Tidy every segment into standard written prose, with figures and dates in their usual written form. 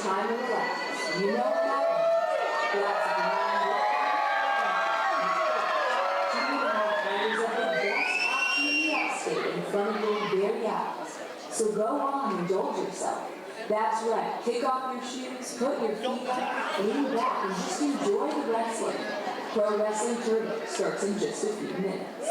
time to relax. You know what happened? That's is the best option in the upstate in front of your very eyes. So go on and indulge yourself. That's right. Kick off your shoes, put your feet up, lean back, and just enjoy the wrestling. Pro Wrestling Turbo starts in just a few minutes.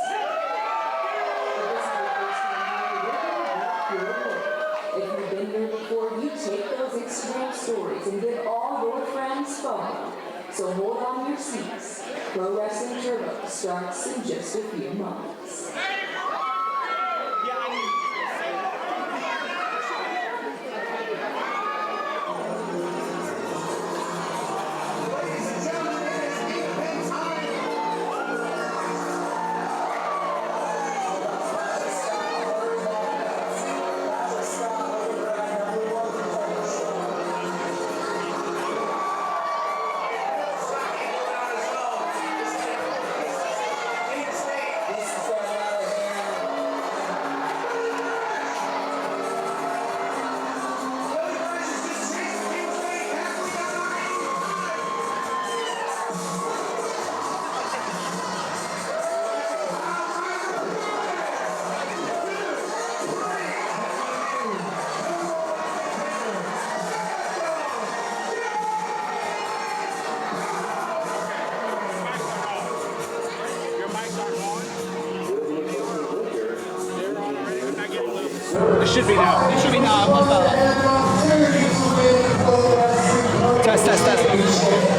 If you've been here before, you take those Instagram stories and give all your friends FOMO. So hold on your seats. Pro Wrestling Turbo starts in just a few moments. It should be now. It should be now. Test, test, test.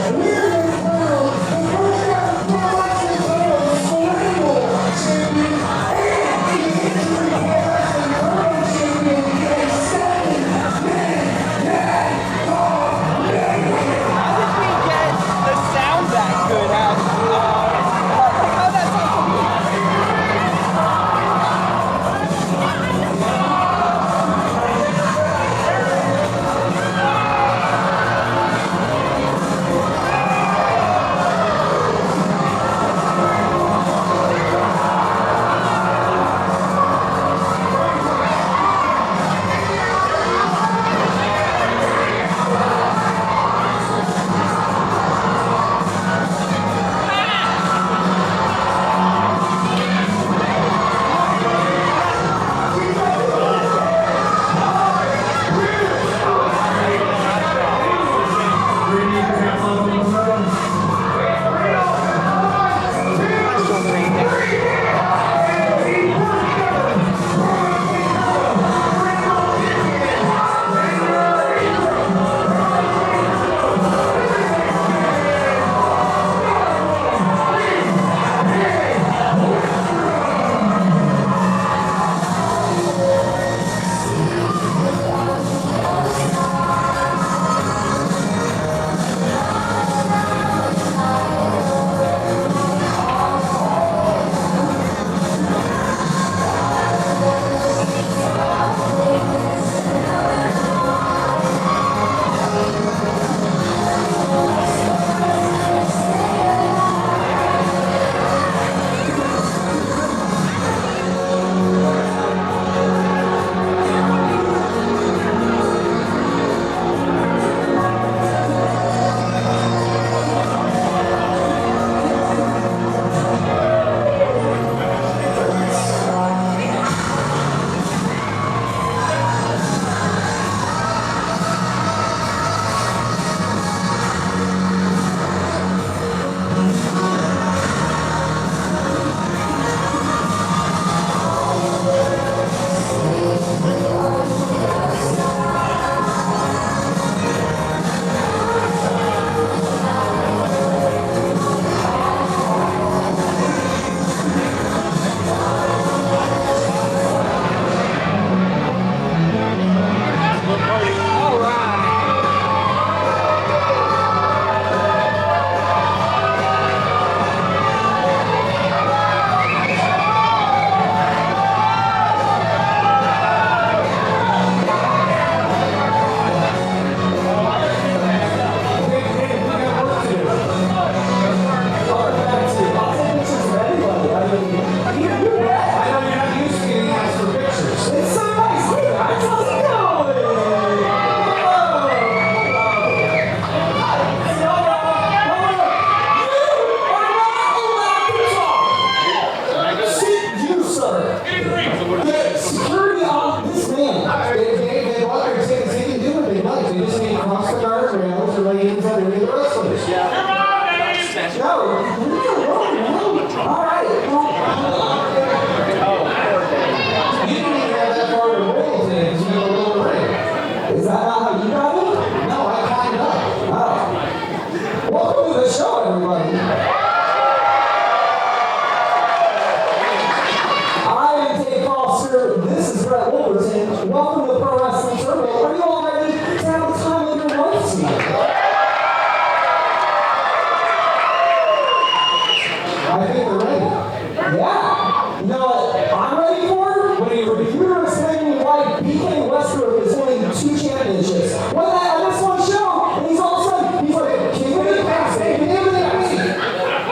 When at this one show, and he's all of a sudden, he's like, king of the pass,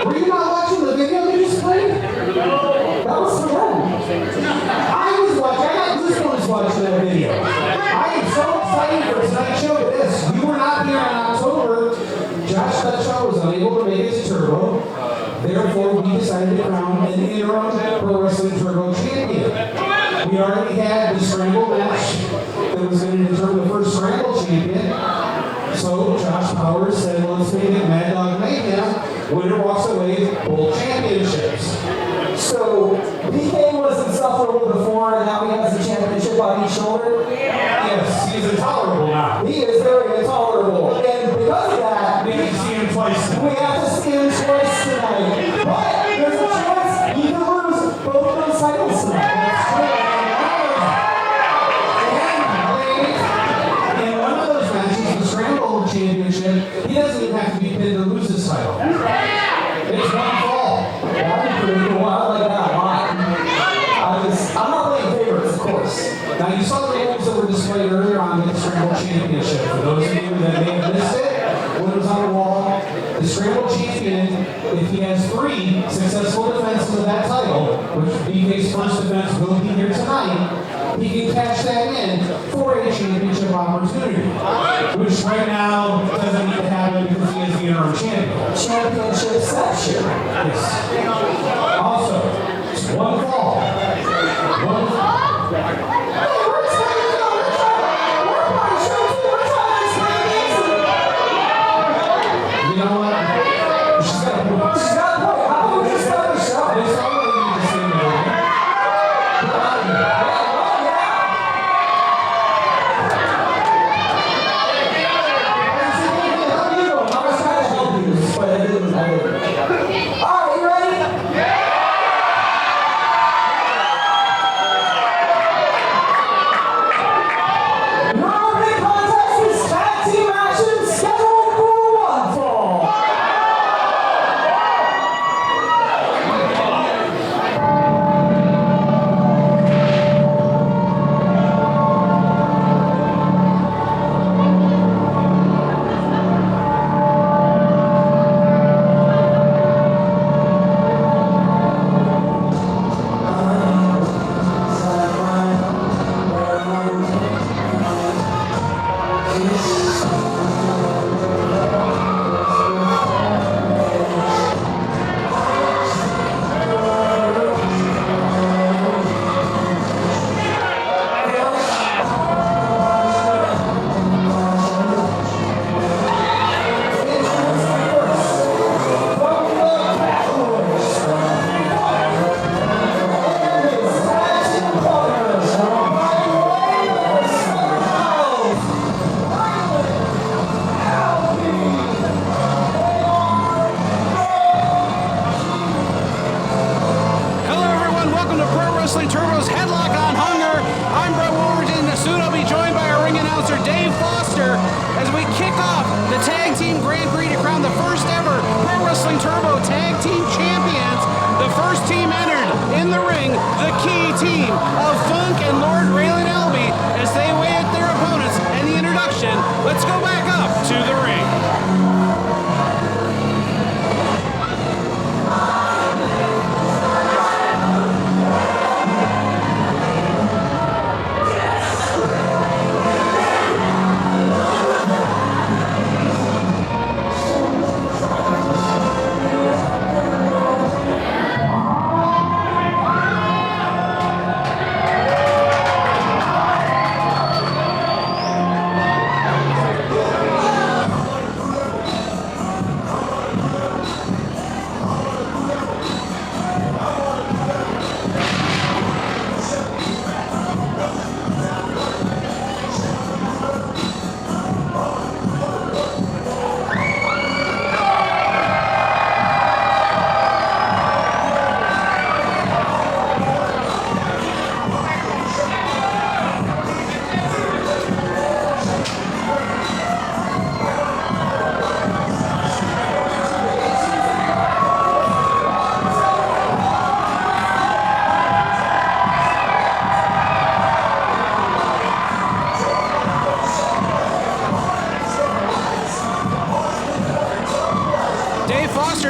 Were you not watching the video they just played? That was for them. I was watching, I got goosebumps watching that video. I am so excited for tonight's show with this. We were not here in October. Josh Studshaw was unable to make it to Turbo. Therefore, we decided to crown an interim Pro Wrestling Turbo champion. We already had the scramble match that was going to determine the first scramble champion. So Josh Powers said, well, let's make it Mad Dog Mayhem. Winner walks away with both championships. So BK was insufferable before, and now he has the championship on each shoulder? Yes, he's intolerable now. He is very intolerable. And because of that, we have to see him twice tonight. We have to see him twice tonight. But there's a chance he can lose both of those titles tonight. In one of those matches, the Scramble Championship, he doesn't even have to be pinned to lose his title. It's one fall. That'd be pretty cool. I like that a lot. I'm not playing favorites, of course. Now, you saw the rules that were displayed earlier on the Scramble Championship. For those of you that may have missed it, when it was on the wall, the Scramble Champion, if he has 3 successful defenses of that title, which BK's first defense will be here tonight, he can cash that in for a championship opportunity. Which right now doesn't need to happen because he is the interim champion. Championship section. Yes. Also, one fall. One fall. You know what? She's got a point. She's got a point. How about we just start the show? It's all we need to say now. I was trying to help you, but I didn't. All right, you ready? Yeah! Your big contest is tag team action scheduled for one fall. Hello, everyone. Welcome to Pro Wrestling Turbo's Headlock on Hunger. I'm Brett Wolverton. Soon I'll be joined by our ring announcer, Dave Foster, as we kick off the Tag Team Grand Prix to crown the first ever Pro Wrestling Turbo Tag Team Champions. The first team entered in the ring, the key team of Funk and Lord Raylan Elby, as they weigh at their opponents and the introduction. Let's go back up to the ring.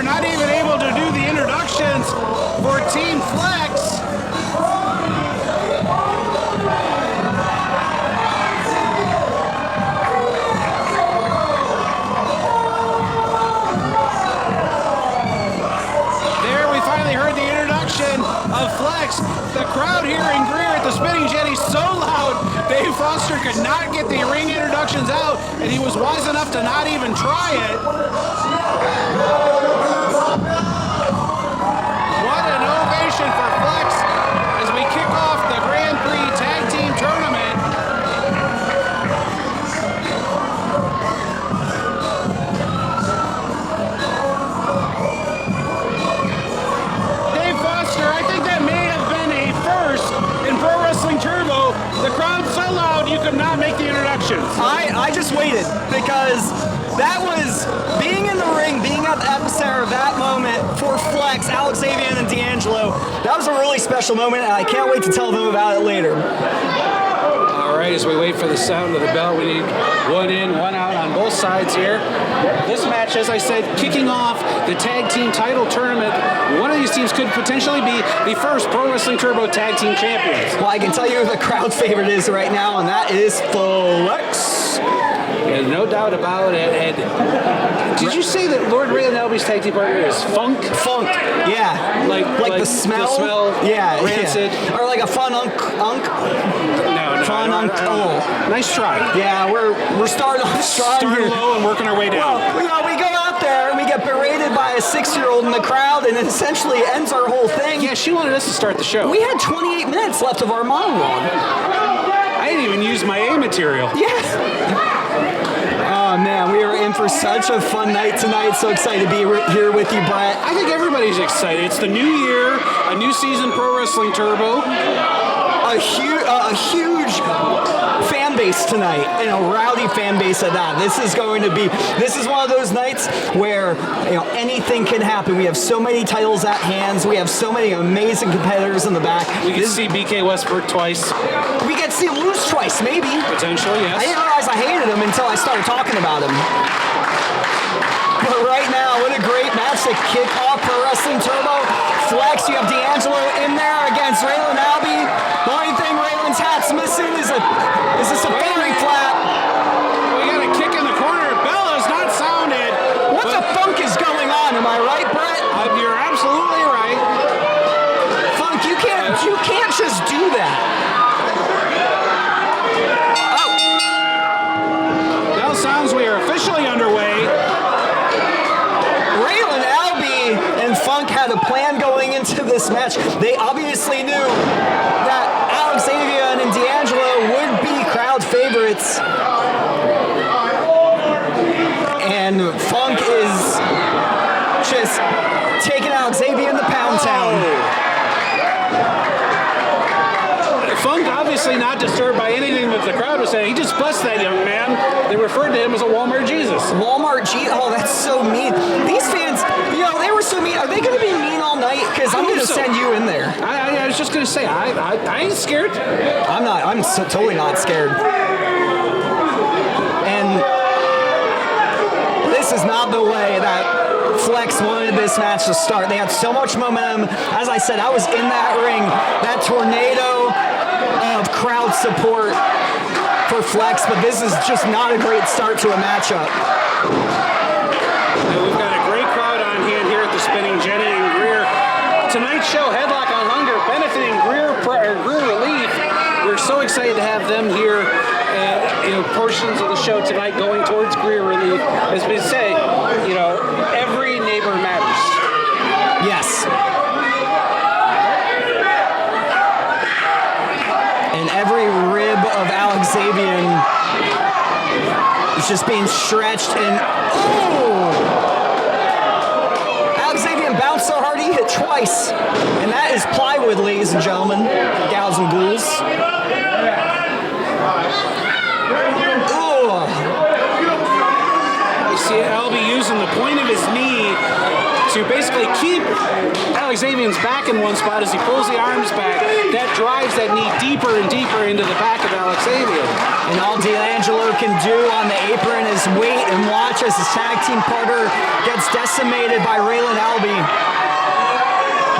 Foster not even able to do the introductions for Team Flex. There we finally heard the introduction of Flex. The crowd here in Greer at the Spinning Jetty so loud, Dave Foster could not get the ring introductions out, and he was wise enough to not even try it. What an ovation for Flex as we kick off the Grand Prix Tag Team Tournament. Dave Foster, I think that may have been a first in Pro Wrestling Turbo. The crowd so loud you could not make the introductions. I just waited because that was being in the ring, being at the epicenter of that moment for Flex, Alex Avian, and D'Angelo. That was a really special moment, and I can't wait to tell them about it later. All right, as we wait for the sound of the bell, we need one in, one out on both sides here. This match, as I said, kicking off the tag team title tournament. One of these teams could potentially be the first Pro Wrestling Turbo tag team champions. Well, I can tell you who the crowd favorite is right now, and that is Flex. And no doubt about it. And did you say that Lord Ray and Elby's tag team partner is Funk? Funk, yeah. Like the smell? The smell, yeah, rancid. Yeah. Or like a fun unk. No. Fun unk. Oh. Nice try. Yeah, we're starting off strong Starting here. low and working our way down. Well, we go out there and we get berated by a 6-year-old in the crowd, and it essentially ends our whole thing. Yeah, she wanted us to start the show. We had 28 minutes left of our monologue. I didn't even use my A material. Yeah. Oh man, we are in for such a fun night tonight. So excited to be here with you, Brett. I think everybody's excited. It's the new year, a new season Pro Wrestling Turbo. A huge fan base tonight, and a rowdy fan base at that. This is one of those nights where anything can happen. We have so many titles at hands. We have so many amazing competitors in the back. We get to see BK Westbrook twice. We get to see him lose twice, maybe. Potentially, yes. I didn't realize I hated him until I started talking about him. But right now, what a great match to kick off Pro Wrestling Turbo. Flex, you have D'Angelo in there against Raylan Albee. The only thing Raylan's hat's missing is a safari flap. We got a kick in the corner. Bell has not sounded. What the funk is going on? Am I right, Brett? You're absolutely right. Funk, you can't just do that. Oh. Bell sounds we are officially underway. Raylan Albee and Funk had a plan going into this match. They obviously knew that Alex Avian and D'Angelo would be crowd favorites. And Funk is just taking Alex Avian to Pound Town. Funk obviously not disturbed by anything that the crowd was saying. He just blessed that young man. They referred to him as a Walmart Jesus. Walmart G. Oh, that's so mean. These fans, they were so mean. Are they going to be mean all night? Because I'm going to send you in there. I was just going to say, I ain't scared. I'm not. I'm totally not scared. And this is not the way that Flex wanted this match to start. They had so much momentum. As I said, I was in that ring. That tornado of crowd support for Flex, but this is just not a great start to a matchup. We've got a great crowd on hand here at the Spinning Jetty in Greer. Tonight's show, Headlock on Hunger, benefiting Greer Relief. We're so excited to have them here. Portions of the show tonight going towards Greer Relief. As we say, every neighbor matters. Yes. And every rib of Alex Avian is just being stretched and Alex Avian bounced so hard he hit twice. And that is plywood, ladies and gentlemen, gals and ghouls. You see Albee using the point of his knee to basically keep Alex Alex Avian's back in one spot as he pulls the arms back. That drives that knee deeper and deeper into the back of Alex Avian. And all D'Angelo can do on the apron is wait and watch as his tag team partner gets decimated by Raylan Albee.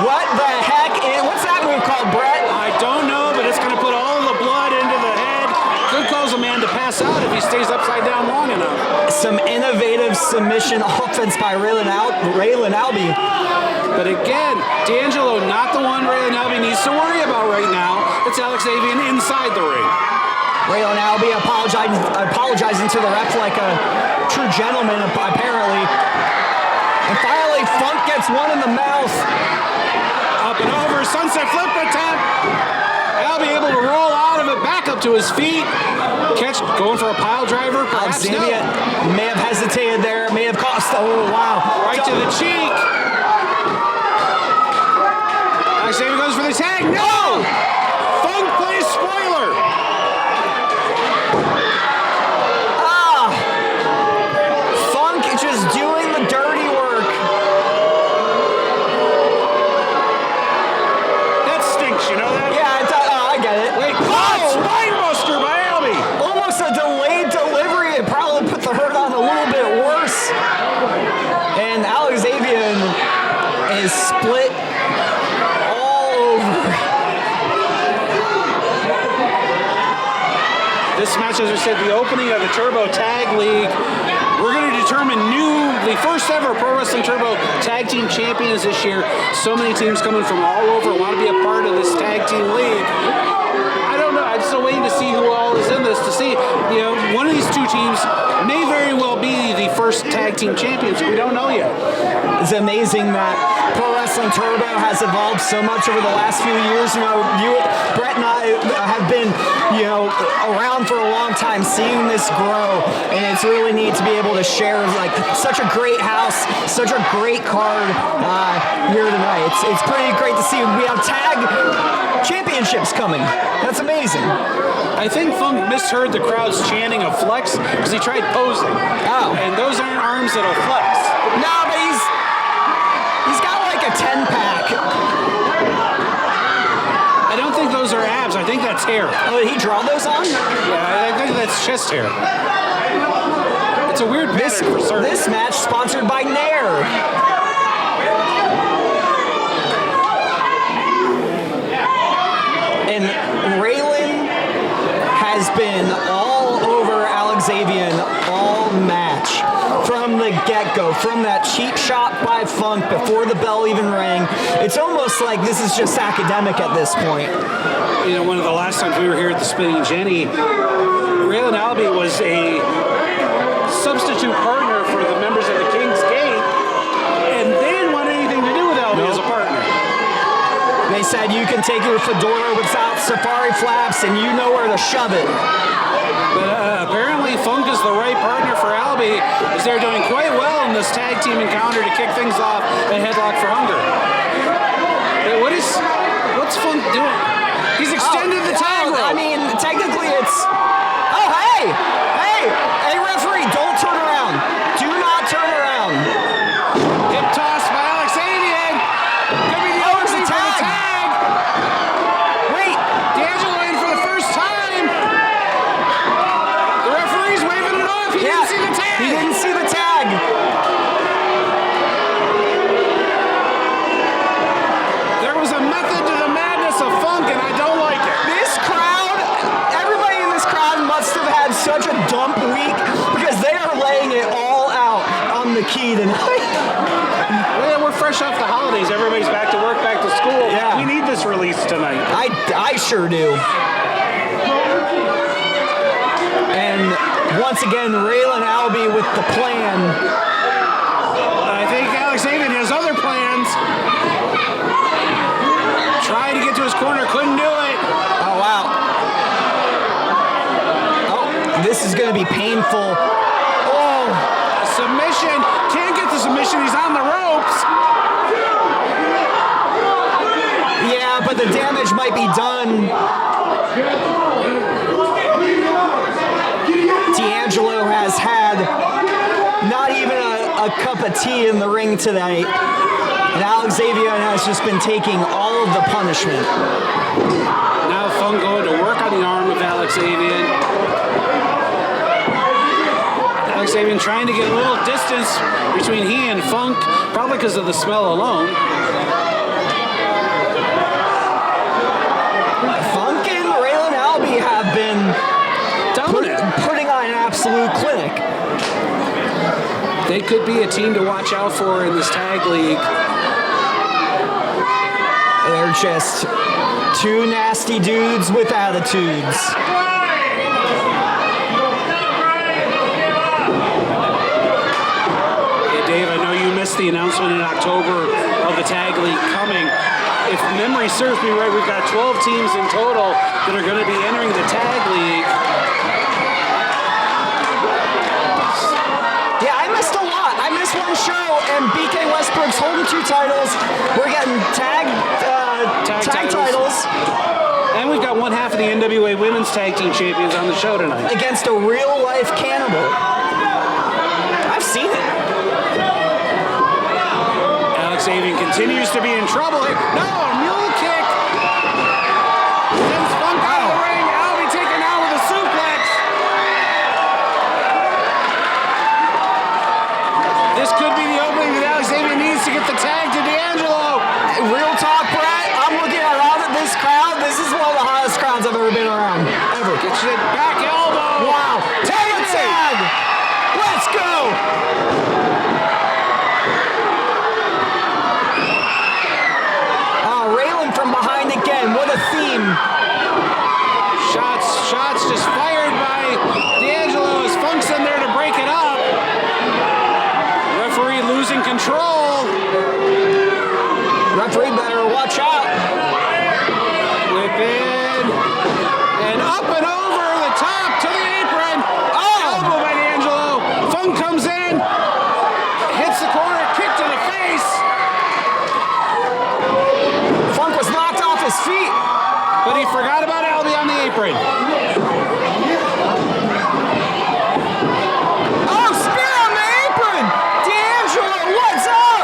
What the heck? What's that move called, Brett? I don't know, but it's going to put all the blood into the head. Could cause a man to pass out if he stays upside down long enough. Some innovative submission offense by Raylan Albee. But again, D'Angelo not the one Raylan Albee needs to worry about right now. It's Alex Avian inside the ring. Raylan Albee apologizing to the ref like a true gentleman, apparently. And finally, Funk gets one in the mouth. Up and over, sunset flip attempt. Albee able to roll out of it, back up to his feet. Catch, going for a pile driver. Perhaps Xavier may have hesitated there, may have cost. Oh, wow. Right to the cheek. Xavier goes for the tag. No! Funk plays spoiler. Funk just doing the dirty work. That stinks, you know that? Yeah, I get it. Wait, spinebuster by Albee. Almost a delayed delivery. It probably put the hurt on a little bit worse. And Alex Avian is split all over. This match, as I said, the opening of the Turbo Tag League. We're going to determine the first ever Pro Wrestling Turbo Tag Team Champions this year. So many teams coming from all over want to be a part of this Tag Team League. I don't know. I'm still waiting to see who all is in this to see. One of these two teams may very well be the first Tag Team Champions. We don't know yet. It's amazing that Pro Wrestling Turbo has evolved so much over the last few years. Brett and I have been, around for a long time, seeing this grow, and it's really neat to be able to share such a great house, such a great card here tonight. It's pretty great to see. We have tag championships coming. That's amazing. I think Funk misheard the crowd's chanting of flex because he tried posing. Oh. And those aren't arms that'll flex. No, but he's got like a 10-pack. I don't think those are abs. I think that's hair. Oh, did he draw those on? Yeah, I think that's chest hair. It's a weird pattern for certain. This match sponsored by Nair. And Raylan has been all over Alex Avian all match. From the get-go, from that cheap shot by Funk before the bell even rang. It's almost like this is just academic at this point. One of the last times we were here at the Spinning Jenny, Raylan Albee was a substitute partner for the members of the King's Gate, and they didn't want anything to do with Albee as a partner. They said you can take your fedora without safari flaps and you know where to shove it. But apparently Funk is the right partner for Albee, as they're doing quite well in this tag team encounter to kick things off at Headlock for Hunger. Hey, what's Funk doing? He's extended the tag rope. I mean, technically it's... Oh, hey, referee, don't turn around. Do not turn around. Hip toss by Alex Avian. Could be the opening for the tag. Wait. D'Angelo in for the first time. The referee's waving it off. He didn't see the tag. He didn't see the tag. There was a method to the madness of Funk, and I don't like it. This crowd, everybody in this crowd must have had such a dump week because they are laying it all out on the key tonight. Well, we're fresh off the holidays. Everybody's back to work, back to school. Yeah. We need this release tonight. I sure do. And once again, Raylan Albee with the plan. I think Alex Avian has other plans. Tried to get to his corner, couldn't do it. Oh, wow. Oh, this is going to be painful. Oh, Submission. Can't get the submission. He's on the ropes. yeah, but the damage might be done. D'Angelo has had not even a cup of tea in the ring tonight. And Alex Xavier has just been taking all of the punishment. Now Funk going to work on the arm of Alex Xavier. Alex Xavier trying to get a little distance between he and Funk, probably because of the smell alone. Funk and Raylan Albee have been putting on an absolute clinic. They could be a team to watch out for in this tag league. They're just two nasty dudes with attitudes. Hey Dave, I know you missed the announcement in October of the tag league coming. If memory serves me right, we've got 12 teams in total that are going to be entering the tag league. Yeah, I missed a lot. I missed one show, and BK Westbrook's holding 2 titles. We're getting tag titles. And we've got one half of the NWA Women's Tag Team Champions on the show tonight. Against a real-life cannibal. I've seen it. Alex Xavier continues to be in trouble here. No, a mule kick. Sends Funk out of the ring. Albee taken out with a suplex. This could be the opening that Alex Xavier needs to get the tag to D'Angelo. Real talk, Brett. I'm looking around at this crowd. This is one of the hottest crowds I've ever been around. Ever. Gets you back elbow. Wow. Take a tag. Let's go. Raylan from behind again. What a theme. Shots just fired by D'Angelo as Funk's in there to break it up. Referee losing control. Referee better watch out. Whip in. And up and over the top to the apron. Oh! Elbow by D'Angelo. Funk comes in. Hits the corner. Kick to the face. Funk was knocked off his feet. But he forgot about Albee on the apron. Oh, spear on the apron! D'Angelo, what's up?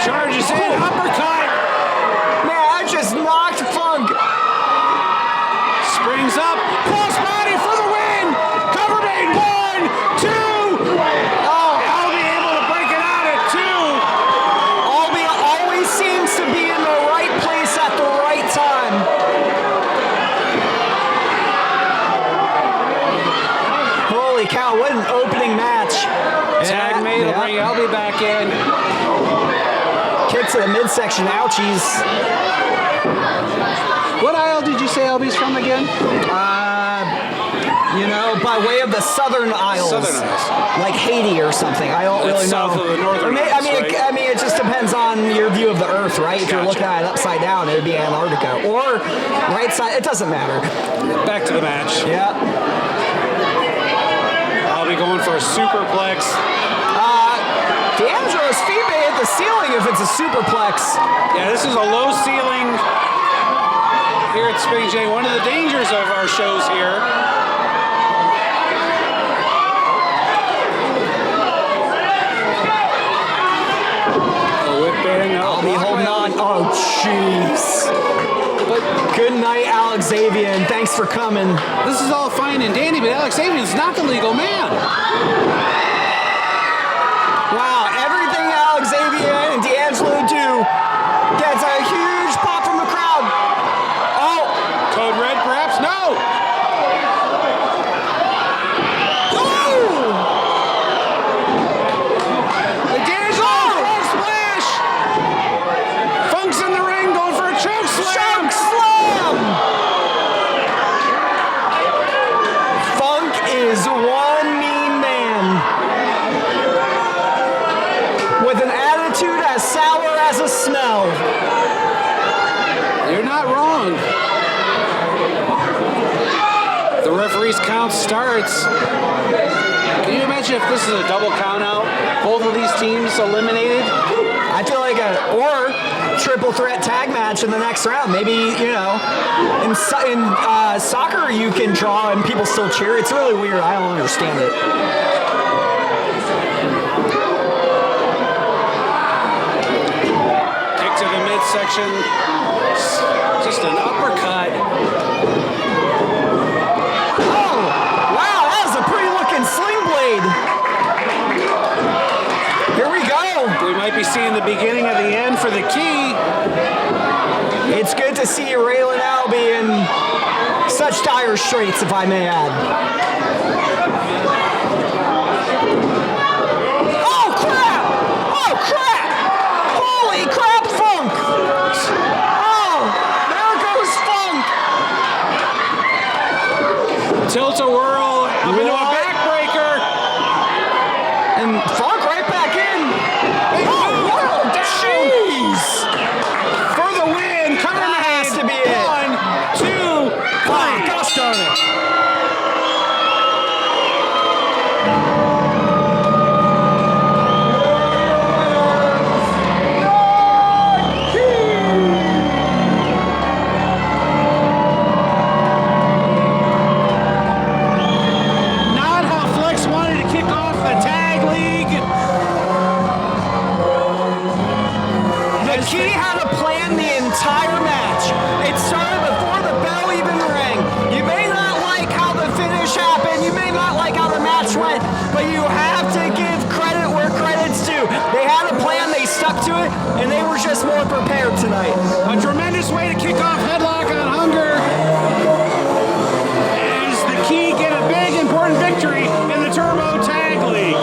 Charges in. Uppercut. Man, I just knocked Funk. Springs up. Crossbody for the win. Cover made. 1, 2. Oh, Albee able to break it out at 2. Albee always seems to be in the right place at the right time. Holy cow, what an opening match. Tag made. Will bring Albee back in. Kick to the midsection, ouchies. What aisle did you say Albee's from again? By way of the Southern Isles. Southern Isles. Like Haiti or something. I don't really It's know. south of the Northern Isles, right? It just depends on your view of the Earth, right? If you're looking at it upside down, it would be Antarctica. Or right side, it doesn't matter. Back to the match. Yeah. Albee going for a superplex. D'Angelo's feet may hit the ceiling if it's a superplex. Yeah, this is a low ceiling here at Spinning J. One of the dangers of our shows here. I'll be holding on. Oh, jeez. But good night, Alex Xavier, and thanks for coming. This is all fine and dandy, but Alex Xavier is not the legal man. Wow, everything Alex Xavier and D'Angelo do gets a huge pop from the crowd. Oh. Code red, perhaps? No! Smell. You're not wrong. The referee's count starts. Can you imagine if this is a double count out? Both of these teams eliminated? I feel like or triple threat tag match in the next round. Maybe, in soccer you can draw and people still cheer. It's really weird. I don't understand it. midsection. Just an uppercut. Oh, wow, that was a pretty looking sling blade. Here we go. We might be seeing the beginning of the end for the Key. It's good to see Raylan Albee in such dire straits, if I may add. Oh, crap! Oh, crap! Holy crap, Funk! Oh, there goes Funk! Tilt-a-whirl up into a What? backbreaker. And Funk right back in. Big move. Oh, jeez! For the win. Cover That has to be it. 1, 2, 3. Oh, gosh darn it. Not how Flex wanted to kick off the tag league. The Key had a plan the entire match. It started before the bell even rang. You may not like how the finish happened, you may not like how the match went, but you have to give credit where credit's due. They had a plan, they stuck to it, and they were just more prepared tonight. A tremendous way to kick off Headlock on Hunger. As the Key get a big important victory in the Turbo Tag League.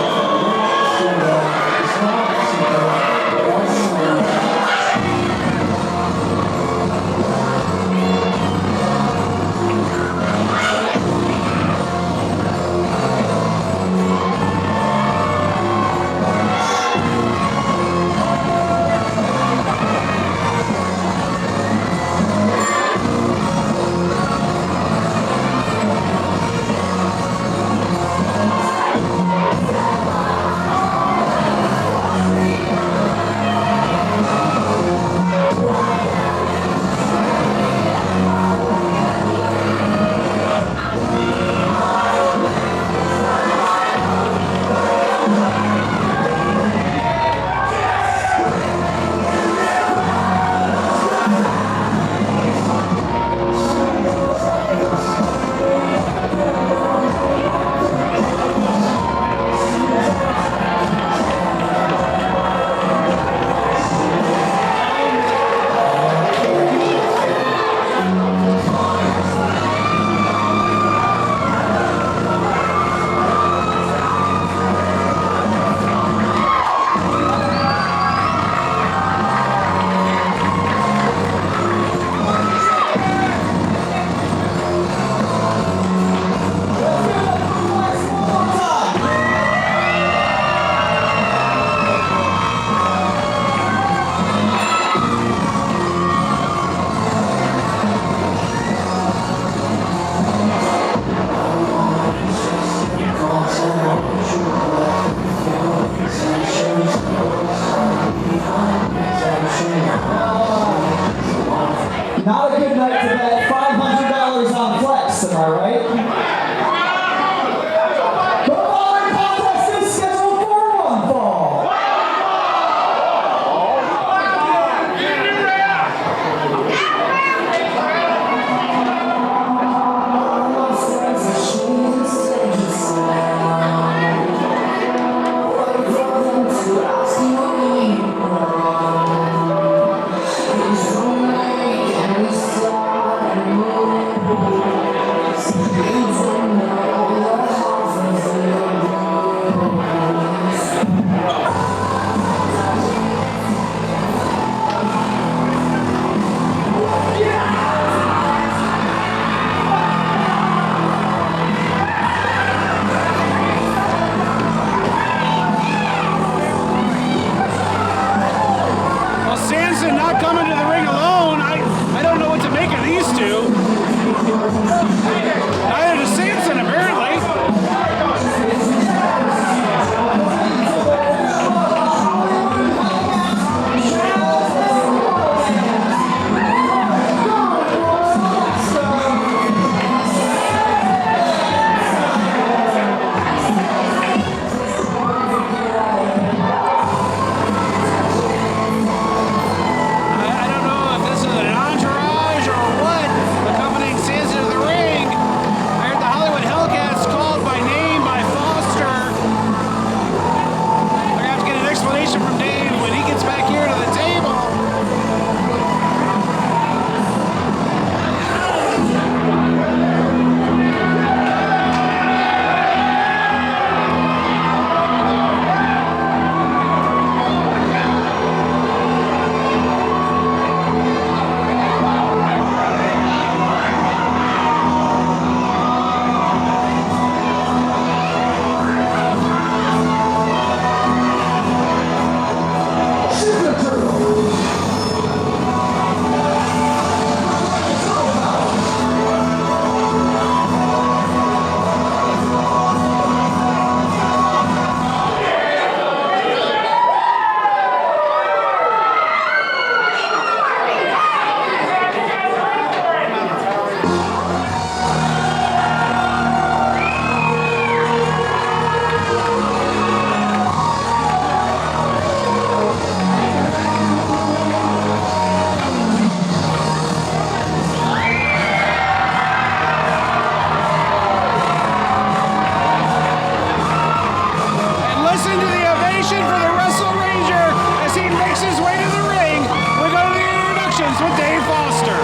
celebration for the Wrestle Ranger as he makes his way to the ring. We go to the introductions with Dave Foster.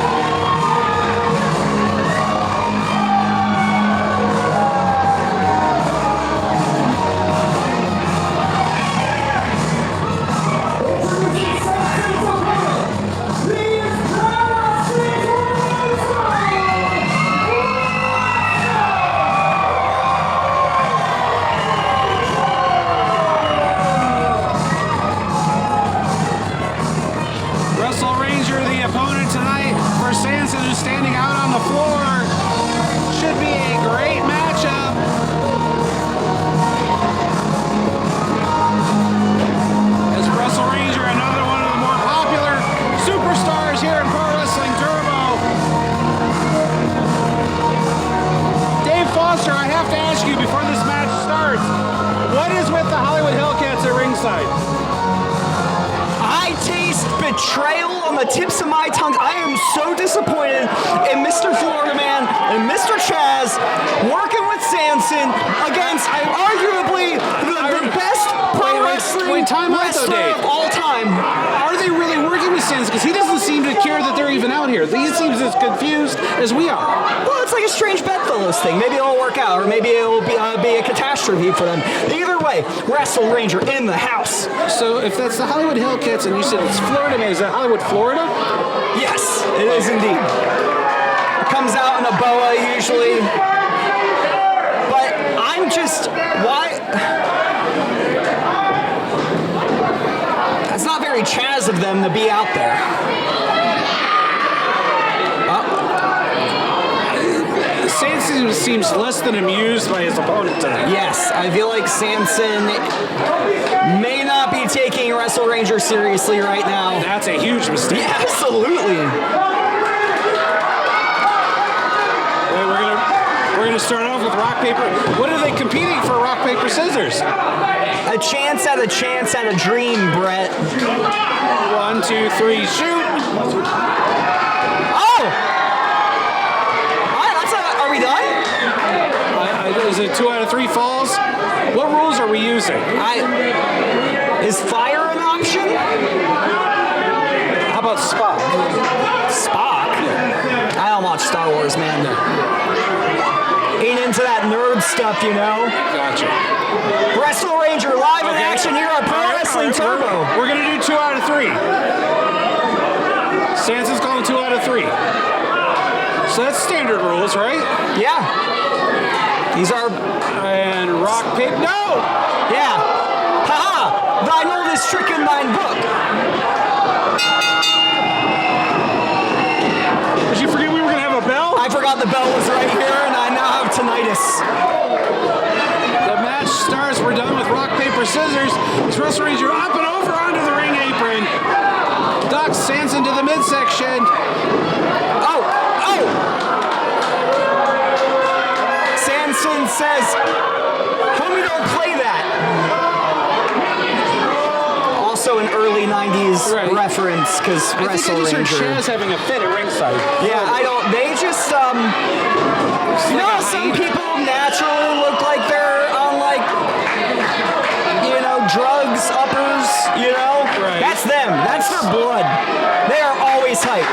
Wrestle Ranger, the opponent tonight for Sanson, who's standing out on the floor. Should be a great matchup. As Wrestle Ranger, another one of the more popular superstars here in Pro Wrestling Turbo. Dave Foster, I have to ask you before this match starts, what is with the Hollywood Hellcats at ringside? I taste betrayal on the tips of my tongue. I am so disappointed in Mr. Florida Man and Mr. Chaz working with Sanson against arguably the best pro wrestling wrestler of all time. Are they really working with Sanson? Because he doesn't seem to care that they're even out here. He seems as confused as we are. Well, it's like a strange bedfellows thing. Maybe it'll work out, or maybe it'll be a catastrophe for them. Either way, Wrestle Ranger in the house. So if that's the Hollywood Hellcats and you said it's Florida Man, is that Hollywood, Florida? Yes, it is indeed. It comes out in a boa usually. But I'm just, why? It's not very Chaz of them to be out there. Sanson seems less than amused by his opponent tonight. Yes, I feel like Sanson may not be taking Wrestle Ranger seriously right now. That's a huge mistake. Yeah, absolutely. We're gonna start off with rock paper. What are they competing for? Rock paper scissors. A chance at a dream, Brett. 1, 2, 3, shoot. Oh! Are we done? Is it 2 out of 3 falls? What rules are we using? Is fire an option? How about Spock? Spock? I don't watch Star Wars, man. Ain't into that nerd stuff, you know? Gotcha. Wrestle Ranger live in action here on Pro Wrestling Turbo. We're going to do 2 out of 3. Sanson's calling 2 out of 3. So that's standard rules, right? Yeah. These are... And rock, paper... No! Yeah. Haha! Thine know this trick in thine book. Did you forget we were going to have a bell? I forgot the bell was right here, and I now have tinnitus. The match starts. We're done with rock, paper, scissors. It's Wrestle Ranger up and over onto the ring apron. Ducks Sanson to the midsection. Oh! Sanson says, homie, don't play that. Also an early 90s reference, because Wrestle Ranger. I think I just heard Chaz having a fit at ringside. Yeah, they just, some people naturally look like they're on, drugs, uppers, Right. That's them. That's their blood. They are always hype.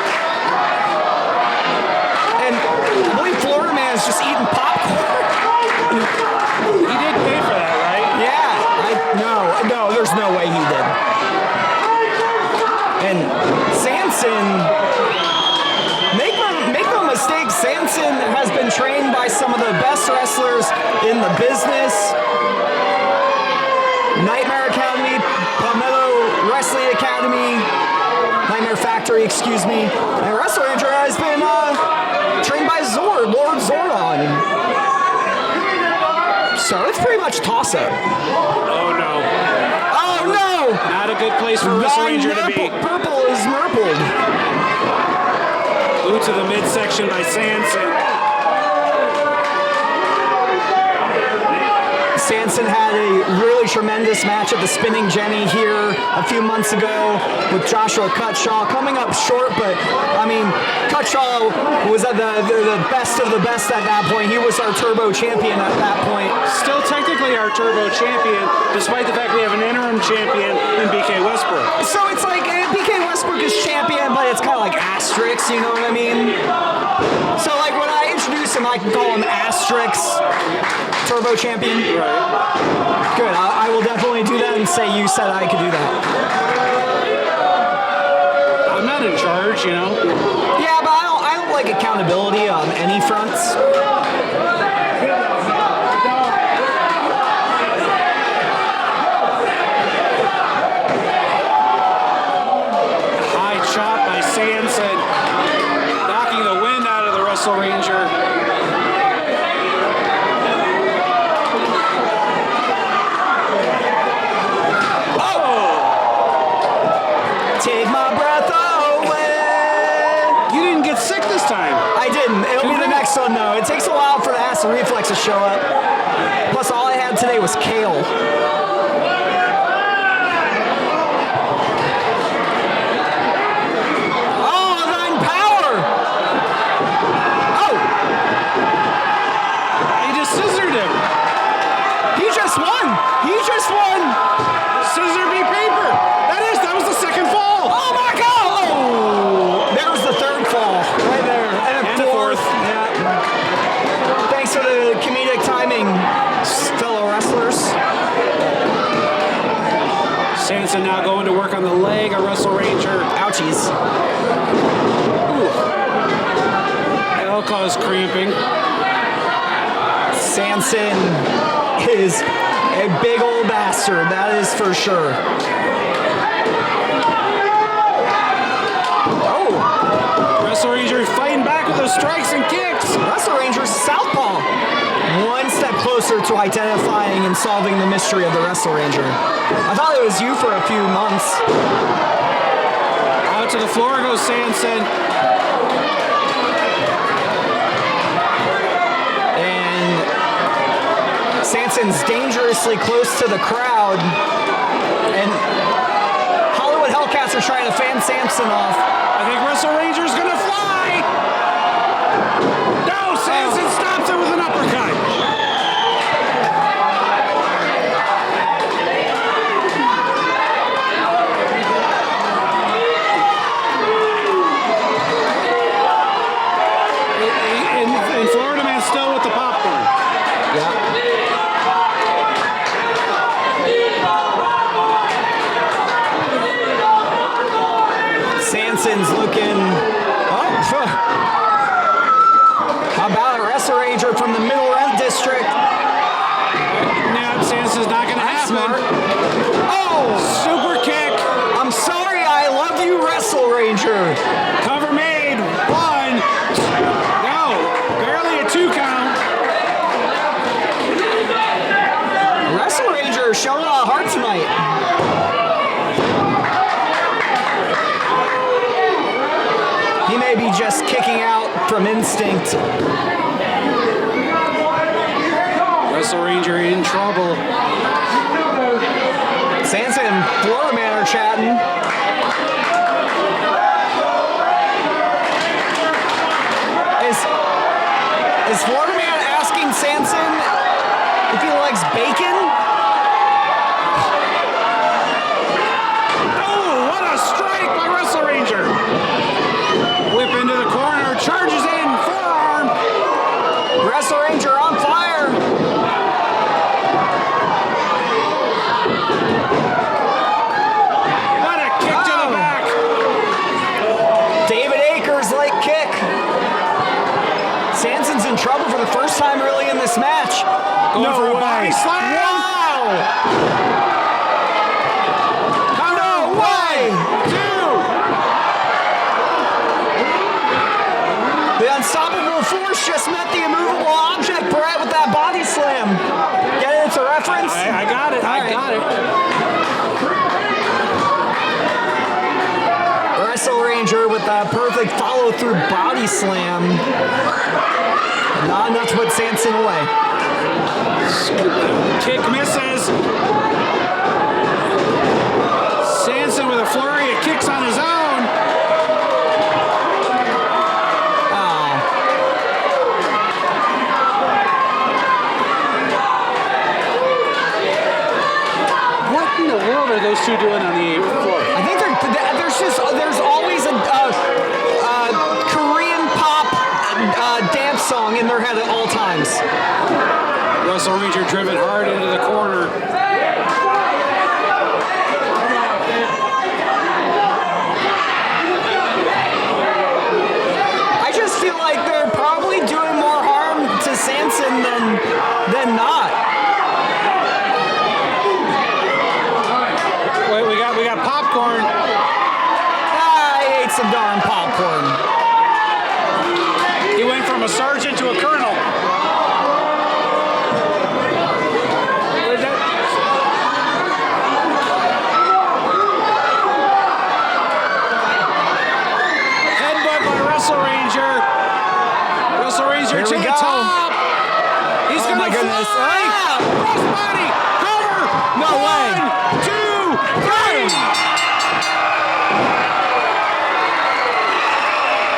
And I believe Florida Man is just eating popcorn. He did pay for that, right? Yeah. No, there's no way he did. And Sanson, make no mistake, Sanson has been trained by some of the best wrestlers in the business. Nightmare Academy, Palmetto Wrestling Academy, Nightmare Factory, excuse me. And Wrestle Ranger has been trained by Lord Zordon. So it's pretty much toss-up. Oh, no. Oh, no! Not a good place for Wrestle Ranger to be. Purple is murpled. Boot to the midsection by Sanson. Sanson had a really tremendous match at the Spinning Jenny here a few months ago with Joshua Cutshaw, coming up short, but I mean, Cutshaw was at the best of the best at that point. He was our Turbo champion at that point. Still technically our Turbo champion, despite the fact we have an interim champion in BK Westbrook. So it's like BK Westbrook is champion, but it's kind of like asterisks, you know what I mean? So like when I introduce him, I can call him asterisks Turbo champion. Right. Good. I will definitely do that and say you said I could do that. I'm not in charge, you know. Yeah, but I don't like accountability on any fronts. High chop by Sanson, knocking the wind out of the Wrestle Ranger. Take my breath away. You didn't get sick this time. I didn't. It'll be the next one, though. It takes a while for the acid reflex to show up. Plus, all I had today was kale. Oh, Divine Power! Oh! He just scissored him. He just won! He just won! Scissor me paper. That was the second fall. Oh my God! Oh! There was the third fall right there, and a fourth. fourth. Yeah. Thanks for the comedic timing, fellow wrestlers. Sanson now going to work on the leg of Wrestle Ranger. Ouchies. That'll cause cramping. Sanson is a big old bastard, that is for sure. Oh! Wrestle Ranger fighting back with those strikes and kicks. Wrestle Ranger's southpaw. One step closer to identifying and solving the mystery of the Wrestle Ranger. I thought it was you for a few months. Out to the floor goes Sanson. And Sanson's dangerously close to the crowd. And Hollywood Hellcats are trying to fan Samson off. I think Wrestle Ranger's gonna fly. No, Sanson stops it with an uppercut. And Florida Man still with the popcorn. Sanson's looking. Oh, how about a Wrestle Ranger from the Middle Rent District? Now Sanson's not gonna happen. Smart. Oh, Super kick. I'm sorry, I love you, Wrestle Ranger. Cover made. One. No. Barely a 2 count. Wrestle Ranger showing a lot of heart tonight. He may be just kicking out from instinct. Wrestle Ranger in trouble. Sanson and Florida Man are chatting. Is Florida Man asking Sanson if he likes bacon? Oh, what a strike by Wrestle Ranger. Whip into the corner, charges in, forearm. Wrestle Ranger on fire. What a kick to the back. David Akers like kick. Sanson's in trouble for the first time really in this match. Going for a body slam. Wow! No way. 2. The unstoppable force just met the immovable object, Brett, with that body slam. Get it? It's a reference? I got it. I got it. Wrestle Ranger with that perfect follow-through body slam. Not enough to put Sanson away. Kick miss are those two doing on the floor? I think there's always a Korean pop dance song in their head at all times. Russell Ranger driven hard into the corner. I just feel like they're probably doing more harm to Sanson than not. Wait, we got popcorn. I ate some darn popcorn. He went from a sergeant to a colonel. Headbutt by Russell Ranger. Russell Ranger Here to we the go. top. He's Oh gonna my goodness. fly. Crossbody. Cover. No way. 1, 2, 3.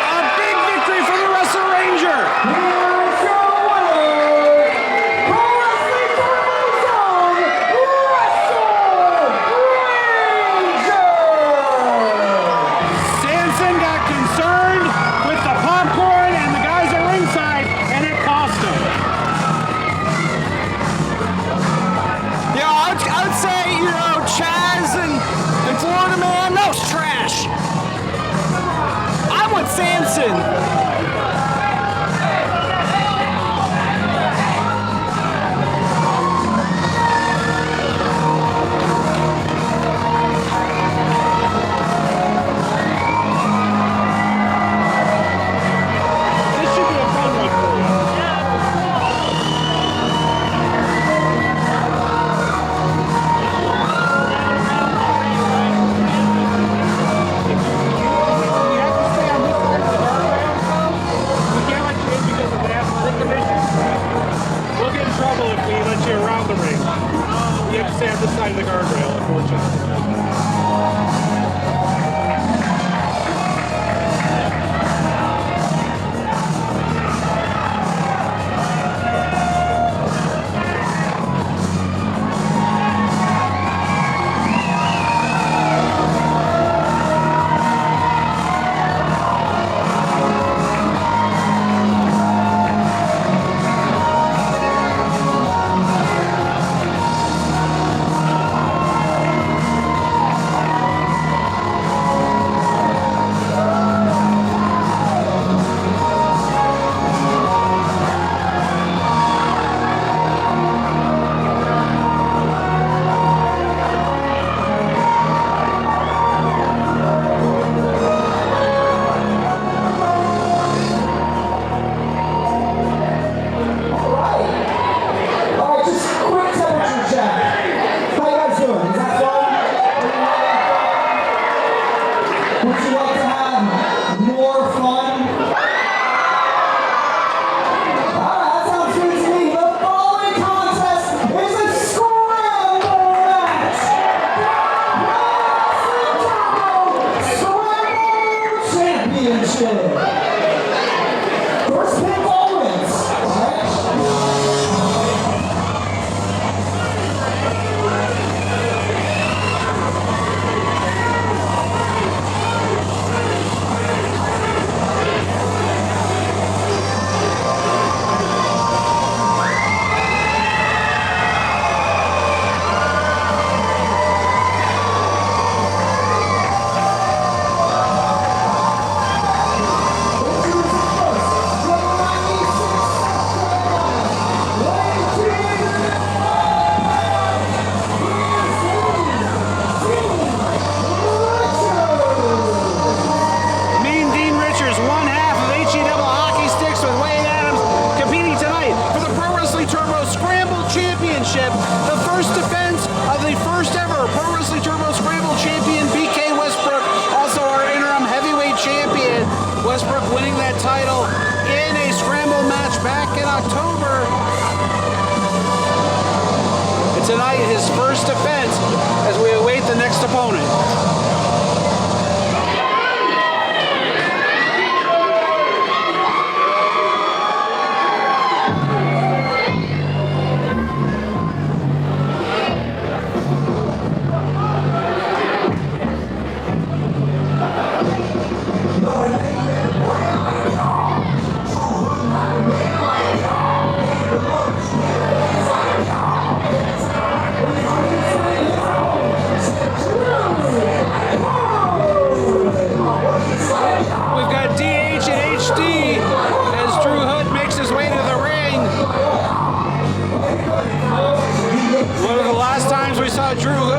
A big victory for the Russell Ranger. Here's your winner, Pro Wrestling Turbo Zone, Russell Ranger! Sanson got concerned with the popcorn and the guys at ringside, and it cost him. Yeah, I would say, Chaz and Florida Man, that was trash. I'm with Sanson. This should be a fun one for you. We have to stay on this side of the guardrail. We can't let you in because of the athletic commission. We'll get in trouble if we let you around the ring. You have to stay on this side of the guardrail, unfortunately. Alright, just quick temperature check. How you guys doing? Is that fun? Would you like to have more fun? Alright, that sounds good to me. The following contest is a scramble match. Scramble Championship. First pinfall wins. Alright? Mean Dean Richards, one half of HE double hockey sticks with Wade Adams, competing tonight for the Pro Wrestling Turbo Scramble Championship. The first defense of the first ever Pro Wrestling Turbo Scramble champion, BK Westbrook, also our interim heavyweight champion. Westbrook winning that title in a scramble match back in October. And tonight, his first defense as we await the next opponent. Drew.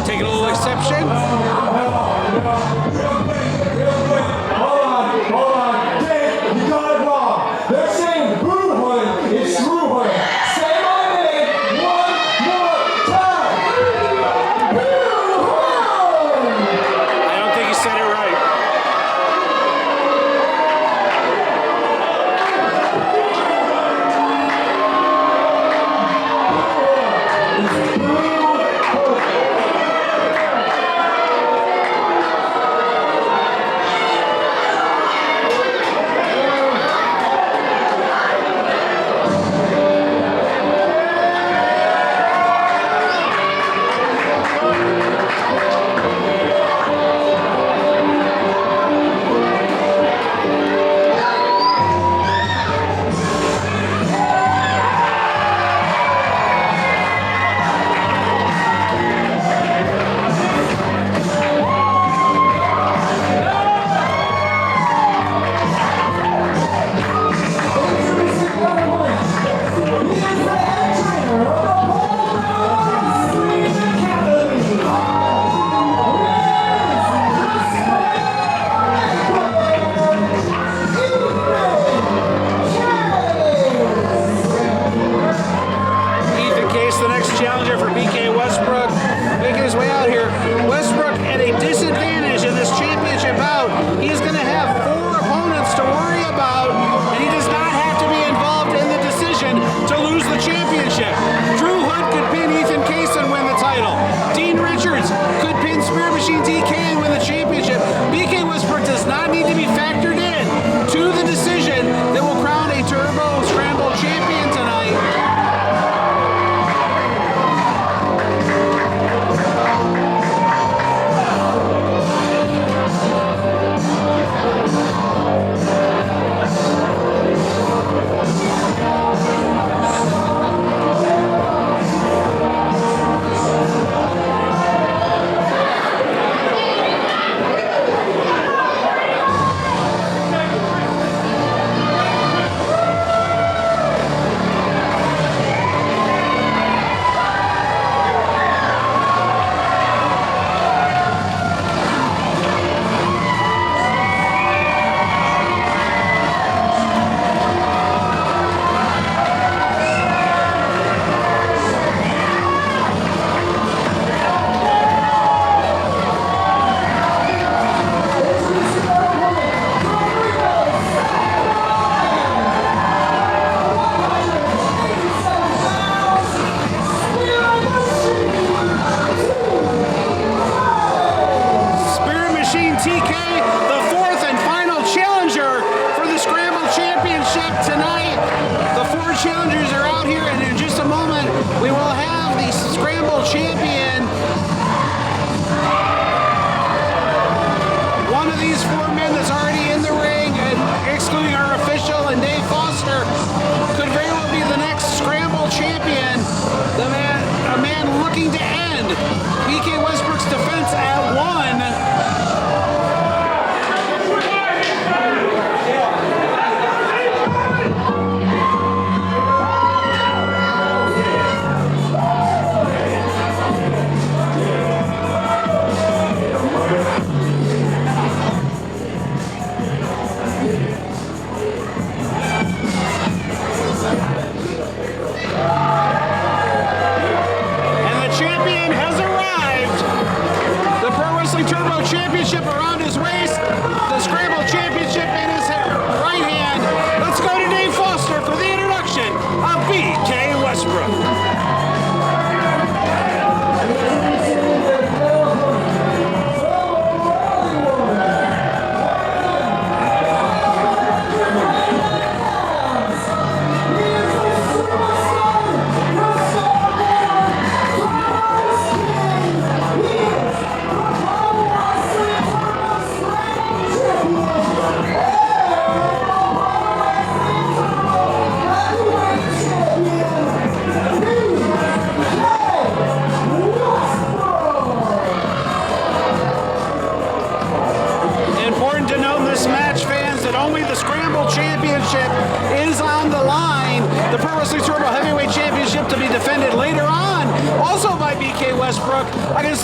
Taking a little exception. Hold on. Dave, you got it wrong. They're saying Boo Hood is Screw Hood. Say my name one more time. Boo Hood! I don't think he said it right. Ethan Case, the next challenger for BK Westbrook, making his way out here. Westbrook at a disadvantage in this championship bout. He's going to have 4 opponents to worry about, and he does not have to be involved in the decision to lose the championship. Drew Hood could pin Ethan Case and win the title. Dean Richards could pin Spirit Machine DK and win the championship. BK Westbrook does not need to be factored in to the decision that will crown a Turbo Scramble champion tonight.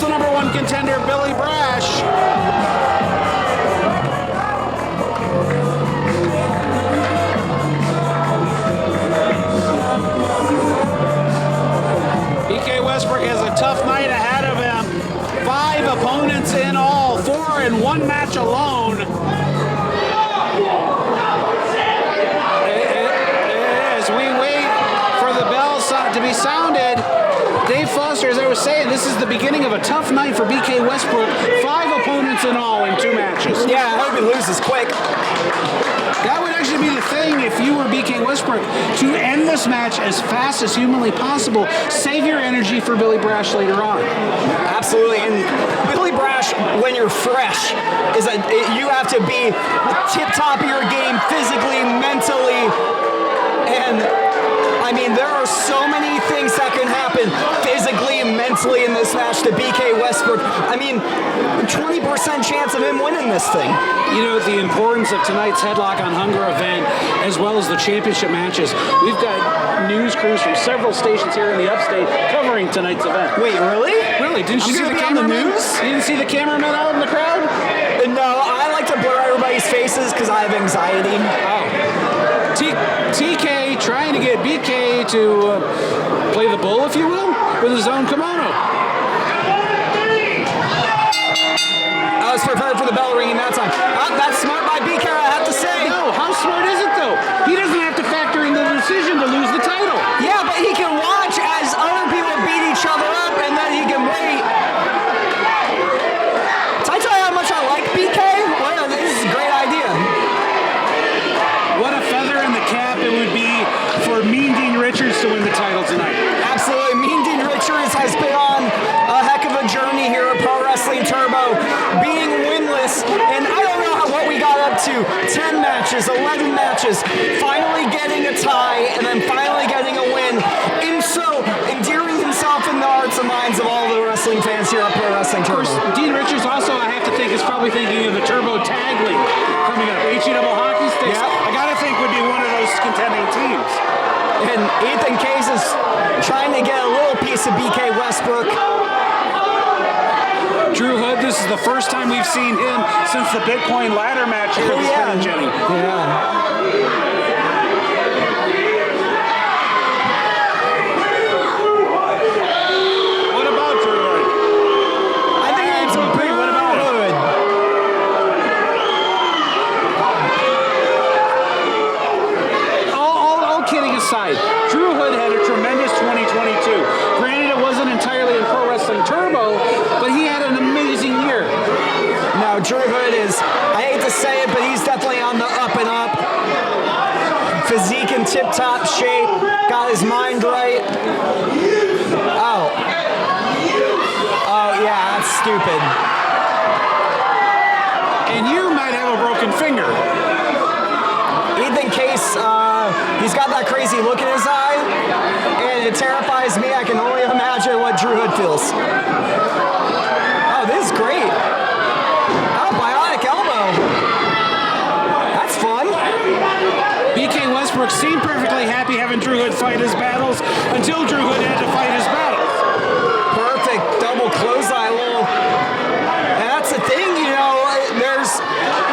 against the #1 contender, Billy Brash. BK Westbrook has a tough night ahead of him. 5 opponents in all, 4 in 1 match alone. As we wait for the bell to be sounded, Dave Foster, as I was saying, this is the beginning of a tough night for BK Westbrook. 5 opponents in all in 2 matches. Yeah, I hope he loses quick. That would actually be the thing if you were BK Westbrook, to end this match as fast as humanly possible. Save your energy for Billy Brash later on. Absolutely, and Billy Brash, when you're fresh, you have to be tip-top of your game physically, mentally, and I mean, there are so many things that can happen physically and mentally in this match to BK Westbrook. I mean, 20% chance of him winning this thing. You know, the importance of tonight's Headlock on Hunger event, as well as the championship matches. We've got news crews from several stations here in the upstate covering tonight's event. Wait, really? Really? Didn't you see the on the cameraman? news? You didn't see the cameraman out in the crowd? No, I like to blur everybody's faces because I have anxiety. Oh. TK trying to get BK to play the bull, if you will, with his own kimono. I was prepared for the bell ringing that time. That's smart by BK, I have to say. No, how smart is it, though? He doesn't have to factor in the decision to lose the title. Yeah, but he can watch as other people beat each other up, and then he can wait. Did I tell you how much I like BK? Well, this is a great idea. What a feather in the cap it would be for Mean Dean Richards to win the title tonight. Absolutely. Mean Dean Richards has been on a heck of a journey here at Pro Wrestling Turbo, being winless, and I don't know what we got up to. 10 matches, 11 matches, finally getting a tie, and then finally getting a win. And so, endearing himself in the hearts and minds of all the wrestling fans here at Pro Wrestling Turbo. Of course, Dean Richards also, I have to think, is probably thinking of the Turbo Tag League coming up. HE double hockey sticks. Yeah. I gotta think would be one of those contending teams. And Ethan Case is trying to get a little piece of BK Westbrook. Drew Hood, this is the first time we've seen him since the Bitcoin ladder match here with Spin and Jenny. Yeah. What about Drew Hood? I think it's pretty What about him? good. All kidding aside, Drew Hood had a tremendous 2022. Granted, it wasn't entirely in Pro Wrestling Turbo, but he had an amazing year. No, Drew Hood is, I hate to say it, but he's definitely on the up and up. Physique in tip-top shape, got his mind right. Oh, yeah, that's stupid. And you might have a broken finger. Ethan Case, he's got that crazy look in his eye, and it terrifies me. I can only imagine what Drew Hood feels. Oh, this is great. Oh, bionic elbow. That's fun. BK Westbrook seemed perfectly happy having Drew Hood fight his battles until Drew Hood had to fight his battles. Perfect double clothesline. Well, and that's the thing, you know,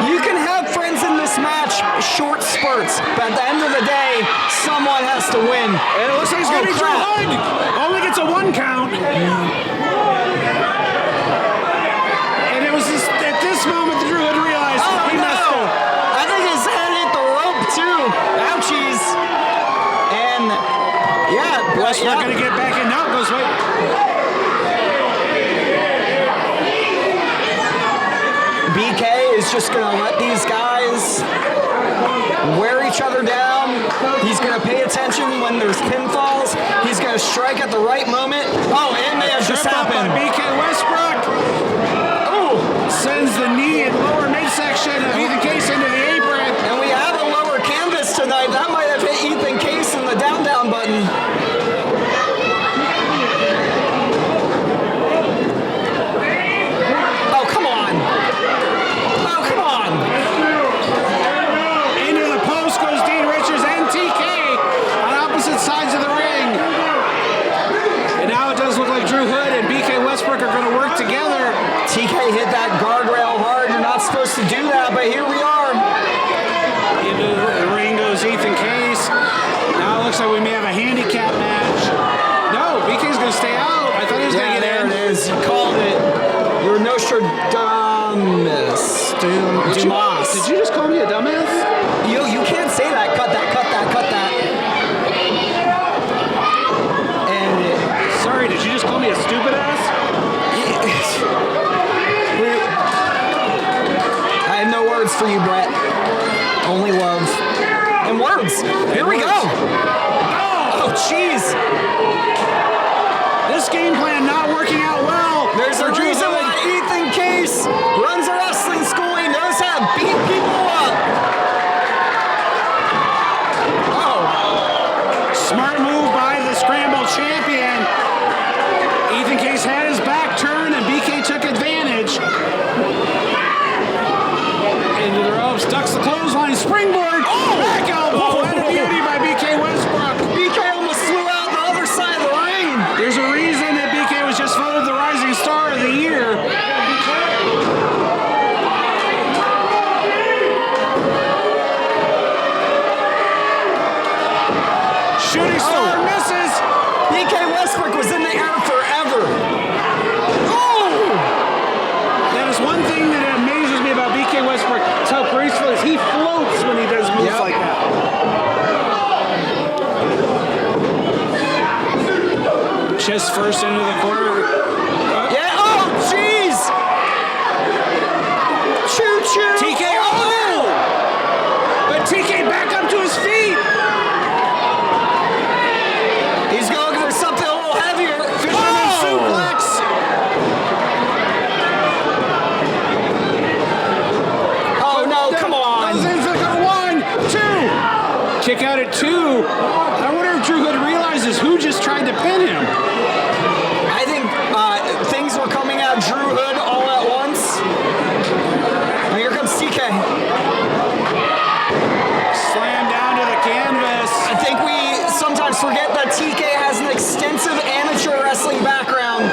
you can have friends in this match, short spurts, but at the end of the day, someone has to win. And it looks like he's going to be Drew Hood. Only gets a 1 count. And it was just at this moment that Drew Hood realized he messed up. I think his head hit the rope too. Ouchies. And yeah, Westbrook going to get back in. Now it goes right. BK is just going to let these guys wear each other down. He's going to pay attention when there's pinfalls. He's going to strike at the right moment. Oh, it may have just happened. By BK Westbrook. Oh, Sends the knee and lower midsection of Ethan Case into the apron. and we have a lower canvas tonight. That might have hit Ethan Case in the down button. Oh, come on. Oh, come on. Into the post goes Dean Richards and TK on opposite sides of the ring. And now it does look like Drew Hood and BK Westbrook BK hit that guardrail hard. You're not supposed to do that, but here we are. Into the ring goes Ethan Case. Now it looks like we may have a handicap match. No, BK's going to stay out. I thought he was going to get there in. it is. You called it. You're Nostradamus. Dumas. Did you just call me a dumbass? You can't say that. Cut that. And Sorry, did you just call me a stupid ass? I have no words for you, Brett. Only love. And words. Here we go. Oh, jeez. This game plan not working out well. There's a reason why Ethan Case runs a wrestling school. He knows how to beat people up. Oh. Smart move by the Scramble champion. Ethan Case had his back turned and BK took advantage. Into the ropes, ducks the clothesline, springboard, back elbow, and a beauty by BK Westbrook. BK almost flew out the other side of the ring. There's a reason that BK was just voted the Rising Star of the Year. Shooting star misses. BK Westbrook was in the air forever. Oh! That is one thing that amazes me about BK Westbrook. It's how graceful he is. He floats when he does moves like that. Chest first into the corner. Yeah, oh, jeez! Choo-choo! TK, oh! But TK back up to his feet. He's going for something a little heavier. Fisherman suplex. Oh, no, come on. Goes in for the 1, 2. Kick out at 2. I wonder if Drew Hood realizes who just tried to pin him. I think things were coming at Drew Hood all at once. And here comes TK. Slam down to the canvas. I think we sometimes forget that TK has an extensive amateur wrestling background.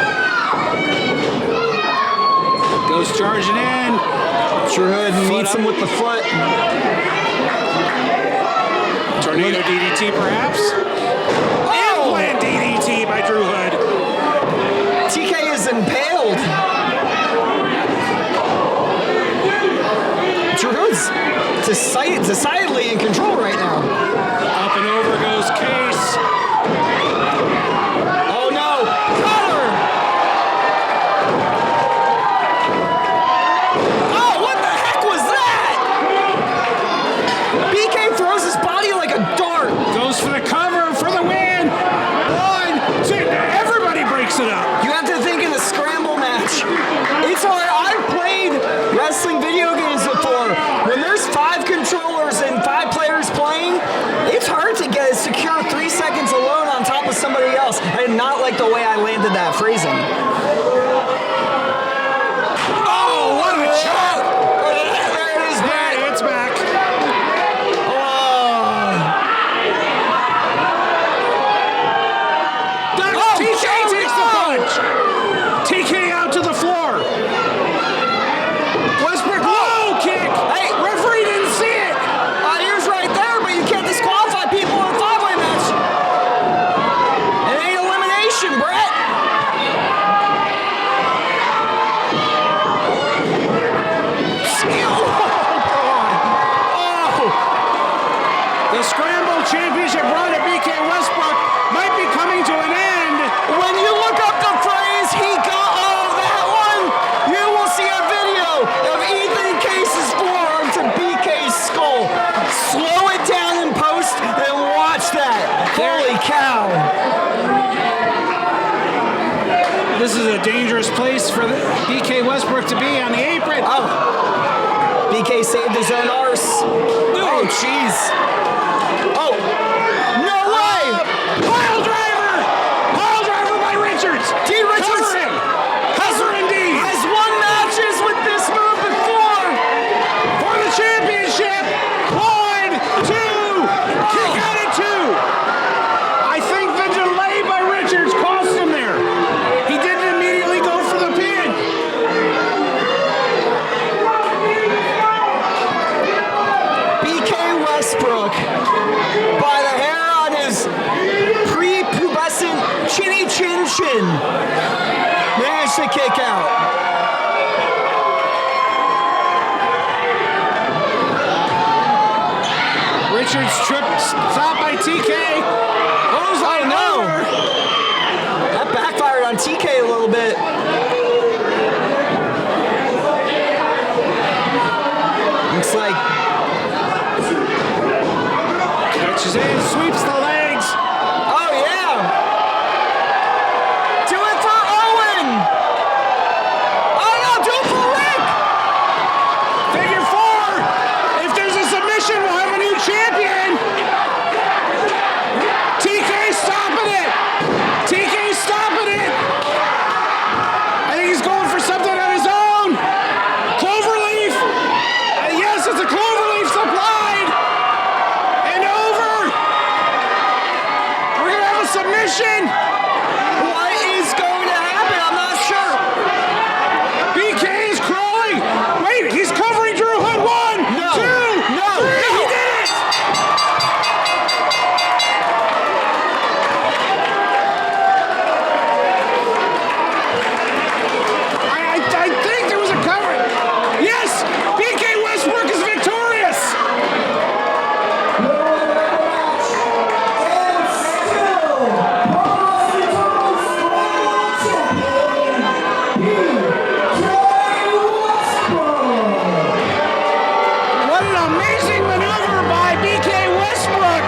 Goes charging in. Drew Hood meets him with the foot. Tornado DDT perhaps. Implant DDT by Drew Hood. TK is impaled. Drew Hood's decidedly in control right now. Up and over goes Case. Oh no! Cutter! Oh, what the heck was that? BK throws his body like a dart. Goes for the cover for the win. 1, 2. Everybody breaks it up. You have to think in a scramble match. It's hard. I've played wrestling video games before. When there's 5 controllers and 5 players playing, it's hard to get a secure 3 seconds alone on top of somebody else. I did not like the way I landed that phrasing. Oh, what a chop. There it is, back. It's back. TK takes the punch. TK out to the floor. Westbrook low kick. Hey, Referee didn't see it. he was right there, but you can't disqualify people in a 5-way match. It ain't elimination, Brett. The Scramble Championship run at BK Westbrook might be coming to an end. When you look up the phrase, he got all of that one, you will see a video of Ethan Case's forearm to BK's skull. Slow it down in post and watch that. Holy cow. This is a dangerous place for BK Westbrook to be on the apron. Oh. BK saved his own arse. Oh, jeez. Oh. No way. Pile driver! Pile driver by Richards! T. Richards Cover him! Cover indeed! has won matches with this move before. For the championship! 1, 2! Kick out at 2! I think the delay by Richards cost him there. He didn't immediately go for the pin. Chinny Chin Chin managed to kick out. Richards tripped, stopped by TK. Clothesline over. That backfired on TK a little bit. Looks like catches in, sweeps the legs. oh yeah. Do it for Owen. Oh no, do it for Rick. Figure 4. If there's a submission, we'll have a new champion. TK stopping it. TK stopping it. I think he's going for something on his own. Cloverleaf. Yes, it's a cloverleaf supplied. And over. We're going to have a submission. What is going to happen? I'm not sure. BK is crawling. Wait, he's covering Drew Hood. 1, No. 2, No. 3. No. He did it. I think there was a cover. Yes, BK Westbrook is victorious. What an amazing maneuver by BK Westbrook.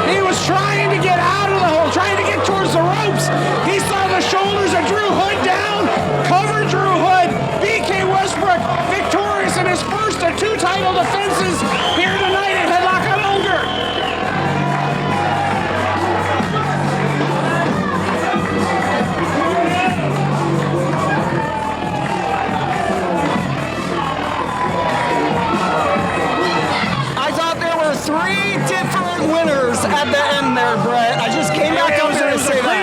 He was trying to get out of the hole, trying to get towards the ropes. He saw the shoulders of Drew Hood down, covered Drew Hood. BK Westbrook victorious in his first of 2 title defenses here tonight at Headlock on Hunger. I thought there were 3 different winners at the end there, Brett. I just came back up here to say that.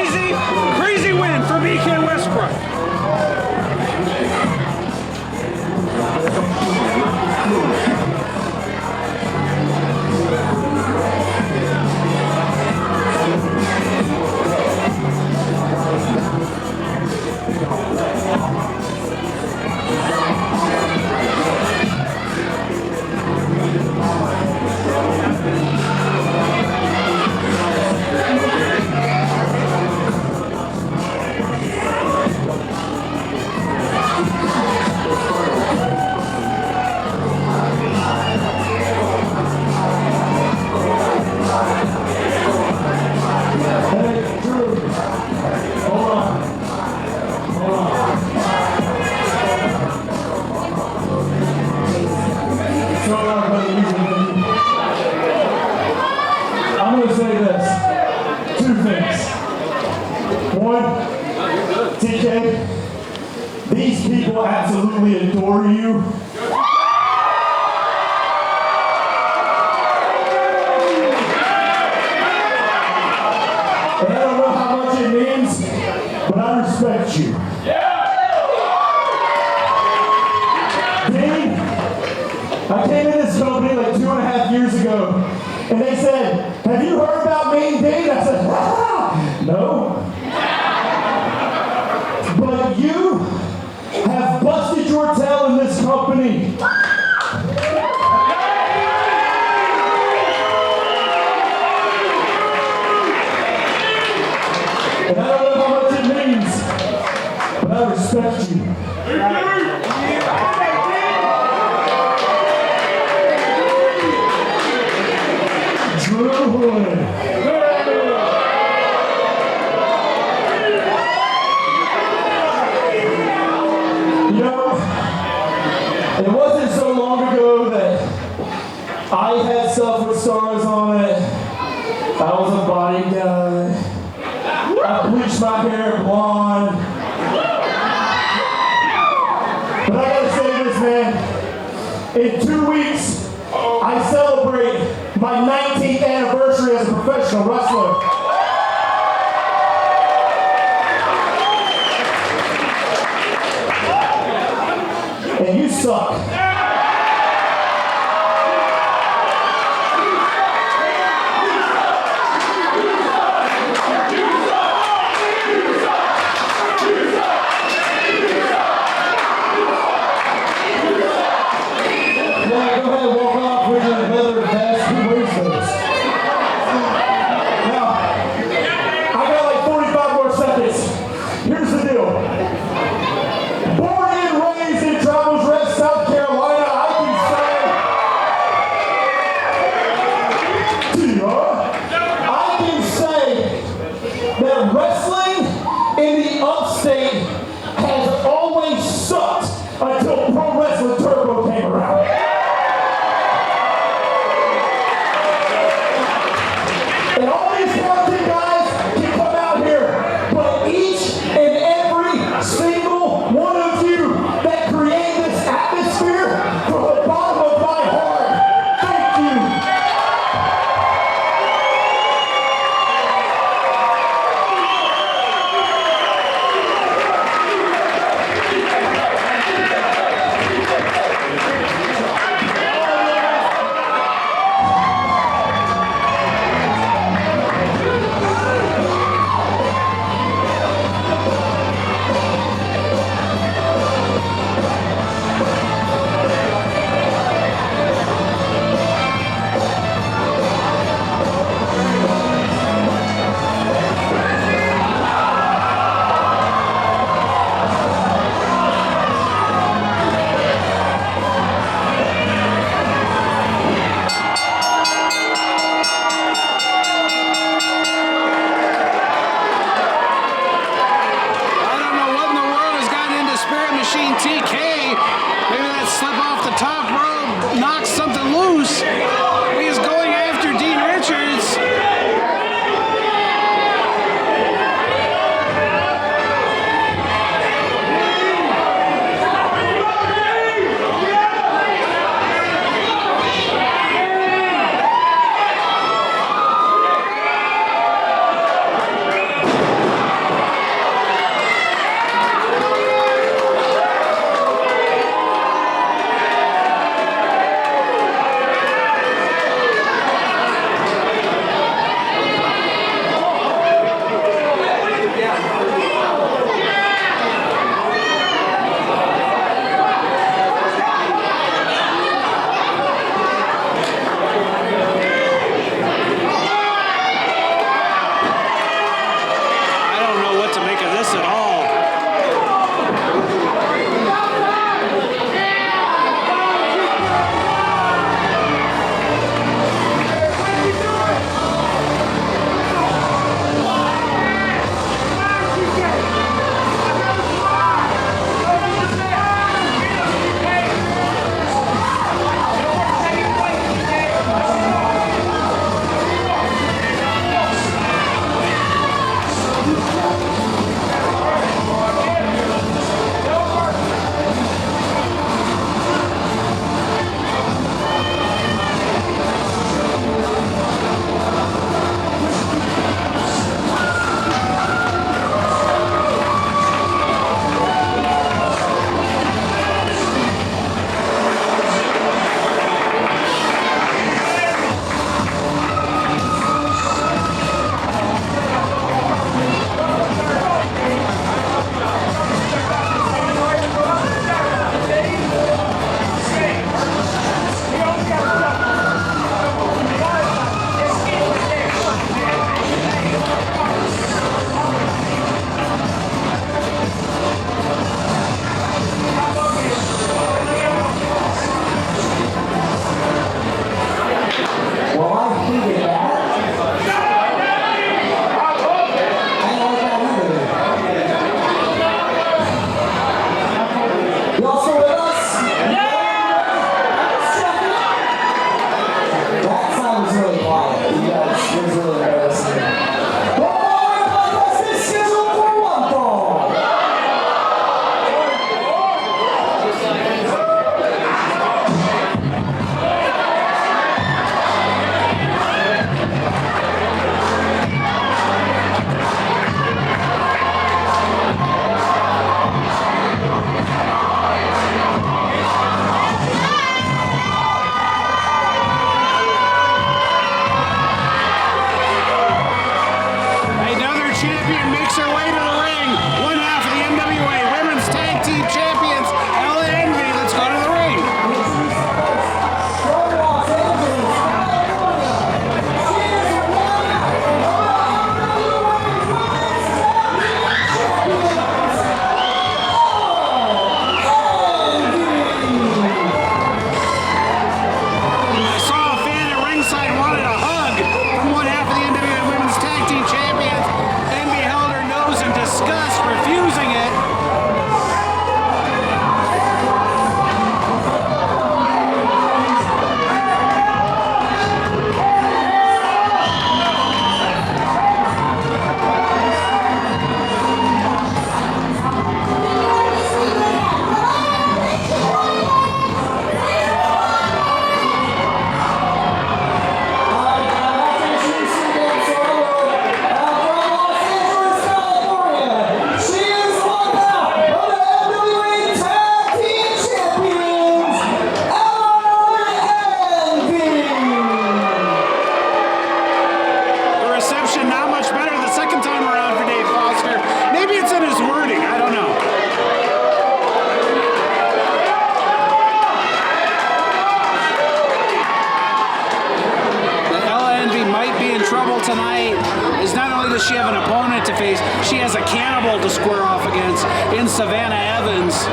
Crazy win for BK Westbrook. I'm going to say this. 2 things. 1, TK, these people absolutely adore you. And I don't know how much it means, but I respect you. Dean, I came in this company like 2.5 years ago, and they said, "Have you heard about me and Dean?" I said, "No." But you have busted your tail in this company. And I don't know how much it means, but I respect you. Drew Hood. You know, it wasn't so long ago that I had stuff with stars on it. I was a body guy. I bleached my hair blonde. But I gotta say this, man. In 2 weeks, I celebrate my 19th anniversary as a professional wrestler. And you suck. Machine TK. Maybe that slip off the top rope knocks something loose. He is going after Dean Richards. does she have an opponent to face, she has a cannibal to square off against in Savannah Evans.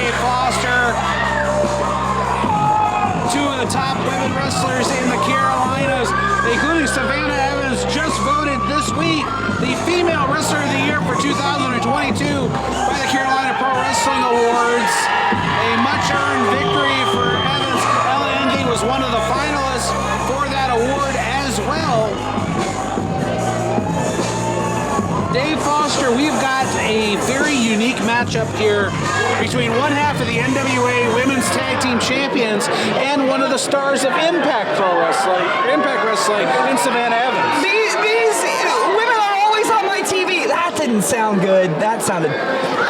Dave Foster. Two of the top women wrestlers in the Carolinas, including Savannah Evans, just voted this week the Female Wrestler of the Year for 2022 by the Carolina Pro Wrestling Awards. A much-earned victory for Evans. Ella Envy was one of the finalists for that award as well. Dave Foster, we've got a very unique matchup here between one half of the NWA Women's Tag Team Champions and one of the stars of Impact Wrestling in Savannah Evans. These women are always on my TV. That didn't sound good. That sounded...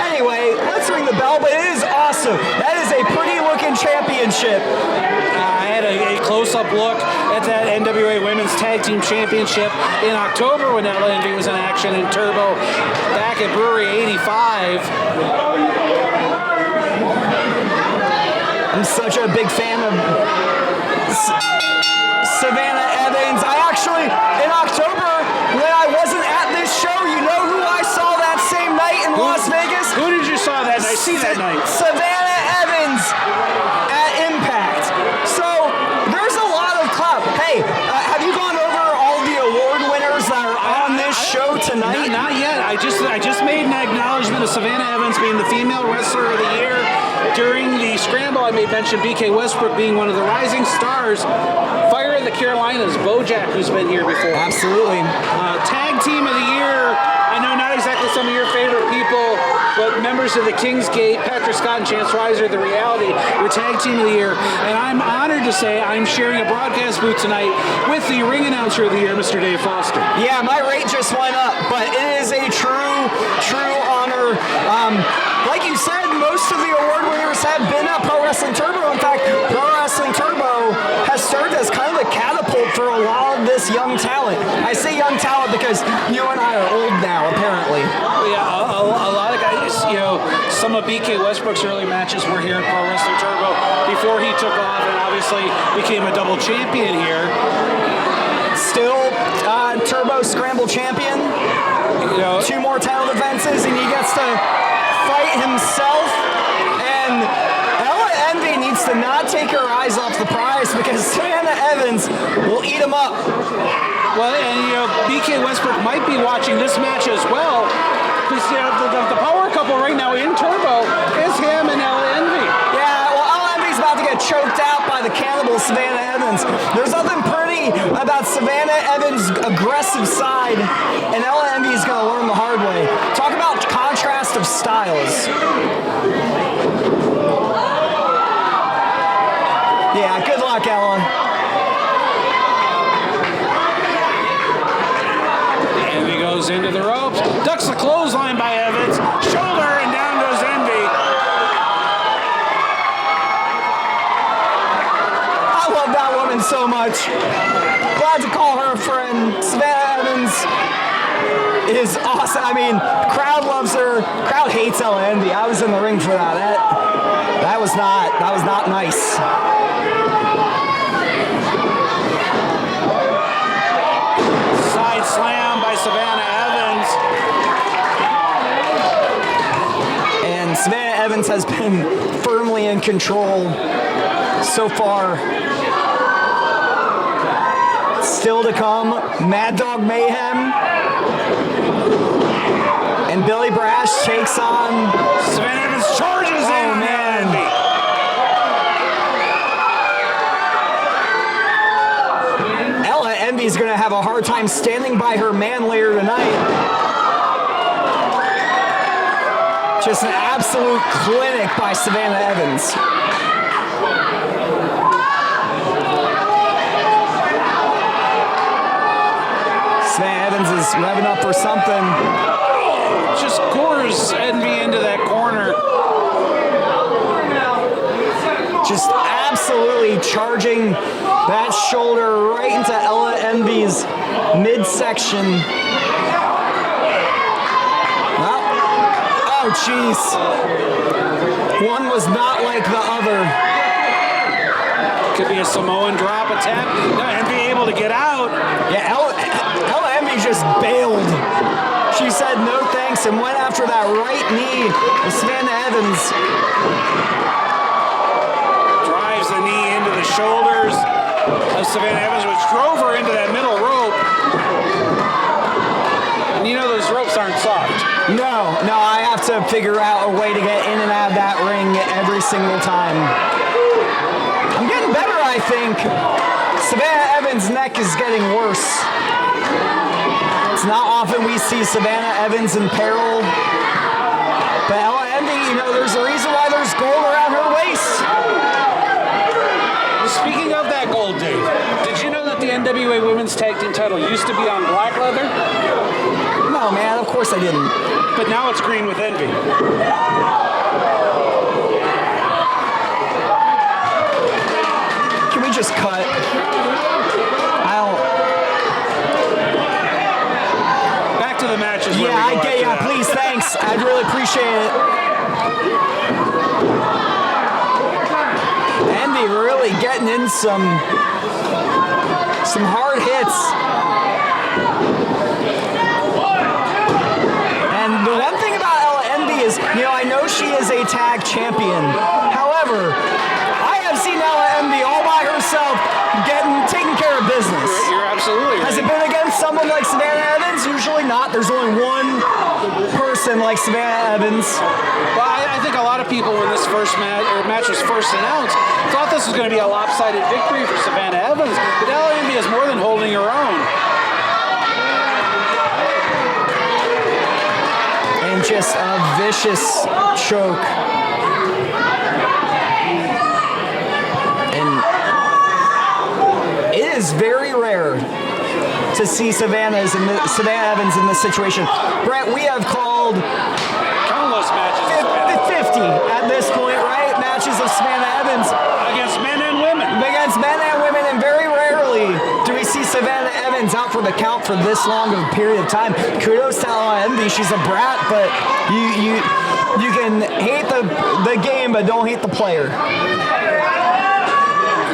Anyway, let's ring the bell, but it is awesome. That is a pretty looking championship. I had a close-up look at that NWA Women's Tag Team Championship in October when Ella Envy was in action in Turbo back at Brewery 85. I'm such a big fan of Savannah Evans. I actually, in October, when I wasn't at this show, you know who I saw that same night in Las Vegas? Who did you saw that night? See that night? Savannah Evans at Impact. So there's a lot of clout. Hey, have you gone over all the award winners that are on this show tonight? Not yet. I just made an acknowledgement of Savannah Evans being the Female Wrestler of the Year. During the scramble, I made mention BK Westbrook being one of the rising stars. Fire of the Carolinas, Bojack, who's been here before. Absolutely. Tag Team of the Year. I know not exactly some of your favorite people, but members of the Kingsgate, Patrick Scott and Chance Reiser, The Reality, were Tag Team of the Year. And I'm honored to say I'm sharing a broadcast booth tonight with the ring announcer of the year, Mr. Dave Foster. Yeah, my rate just went up, but it is a true honor. Like you said, most of the award winners have been at Pro Wrestling Turbo. In fact, Pro Wrestling Turbo has served as kind of a catapult for a lot of this young talent. I say young talent because you and I are old now, apparently. Yeah, a lot of guys, some of BK Westbrook's early matches were here at Pro Wrestling Turbo before he took off and obviously became a double champion here. Still Turbo Scramble champion. 2 more title defenses and he gets to fight himself. And Ella Envy needs to not take her eyes off the prize because Savannah Evans will eat him up. Well, and BK Westbrook might be watching this match as well because the power couple right now in Turbo is him and Ella Envy. Yeah, well, Ella Envy's about to get choked out by the cannibal Savannah Evans. There's nothing pretty about Savannah Evans' aggressive side, and Ella Envy's going to learn the hard way. Talk about contrast of styles. Yeah, good luck, Ella. Envy goes into the ropes, ducks the clothesline by Evans, shoulder, and down goes Envy. I love that woman so much. Glad to call her a friend. Savannah Evans is awesome. I mean, crowd loves her. Crowd hates Ella Envy. I was in the ring for that. That was not nice. Side slam by Savannah Evans. And Savannah Evans has been firmly in control so far. Still to come, Mad Dog Mayhem. And Billy Brash takes on... Savannah Evans charges in. Oh, man. Ella Envy's going to have a hard time standing by her man later tonight. Just an absolute clinic by Savannah Evans. Savannah Evans is revving up for something. Just gores Envy into that corner. Just absolutely charging that shoulder right into Ella Envy's midsection. Well, oh jeez. One was not like the other. Could be a Samoan drop attack. No, Envy able to get out. Yeah, Ella Envy just bailed. She said no thanks and went after that right knee of Savannah Evans. Drives the knee into the shoulders of Savannah Evans, which drove her into that middle rope. And you know those ropes aren't soft. No, I have to figure out a way to get in and out of that ring every single time. I'm getting better, I think. Savannah Evans' neck is getting worse. It's not often we see Savannah Evans in peril. But Ella Envy, there's a reason why there's gold around her waist. Speaking of that gold, Dave, did you know that the NWA Women's Tag Team title used to be on black leather? No, man, of course I didn't. But now it's green with envy. Can we just cut? Back to the matches. Please, thanks. I'd really appreciate it. Envy really getting in some hard hits. And the one thing about Ella Envy is, I know she is a tag champion. However, I have seen Ella Envy all by herself taking care of business. You're absolutely right. Has it been against someone like Savannah Evans? Usually not. There's only one person like Savannah Evans. Well, I think a lot of people when this match was first announced thought this was going to be a lopsided victory for Savannah Evans, but Ella Envy is more than holding her own. And just a vicious choke. And it is very rare to see Savannah Evans in this situation. Brett, we have called Countless matches. 50 at this point, right? Matches of Savannah Evans. Against men and women. Against men and women, and very rarely do we see Savannah Evans out for the count for this long of a period of time. Kudos to Ella Envy. She's a brat, but you can hate the game, but don't hate the player.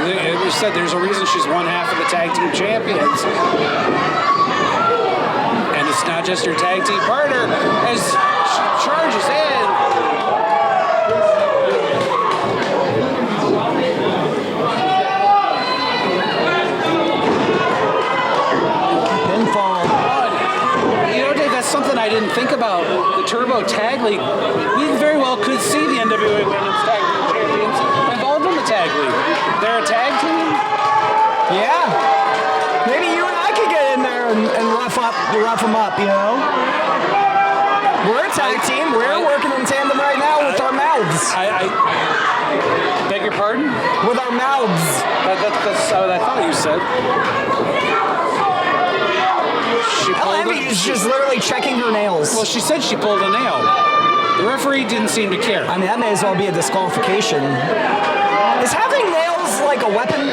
It was said there's a reason she's one half of the tag team champions. And it's not just her tag team partner as she charges in. Pinfall. Dave, that's something I didn't think about. The Turbo Tag League. We very well could see the NWA Women's Tag Team Champions involved in the Tag League. They're a tag team? Yeah. Maybe you and I could get in there and rough them up, We're a tag team. We're working in tandem right now with our mouths. I beg your pardon? With our mouths. That's what I thought you said. Ella Envy is just literally checking her nails. Well, she said she pulled a nail. The referee didn't seem to care. I mean, that may as well be a disqualification. Is having nails like a weapon?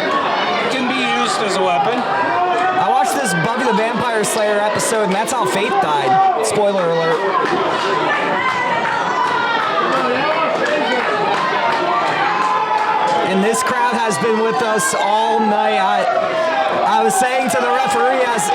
Can be used as a weapon. I watched this Buffy the Vampire Slayer episode, and that's how Faith died. Spoiler alert. And this crowd has been with us all night. I was saying to the referee as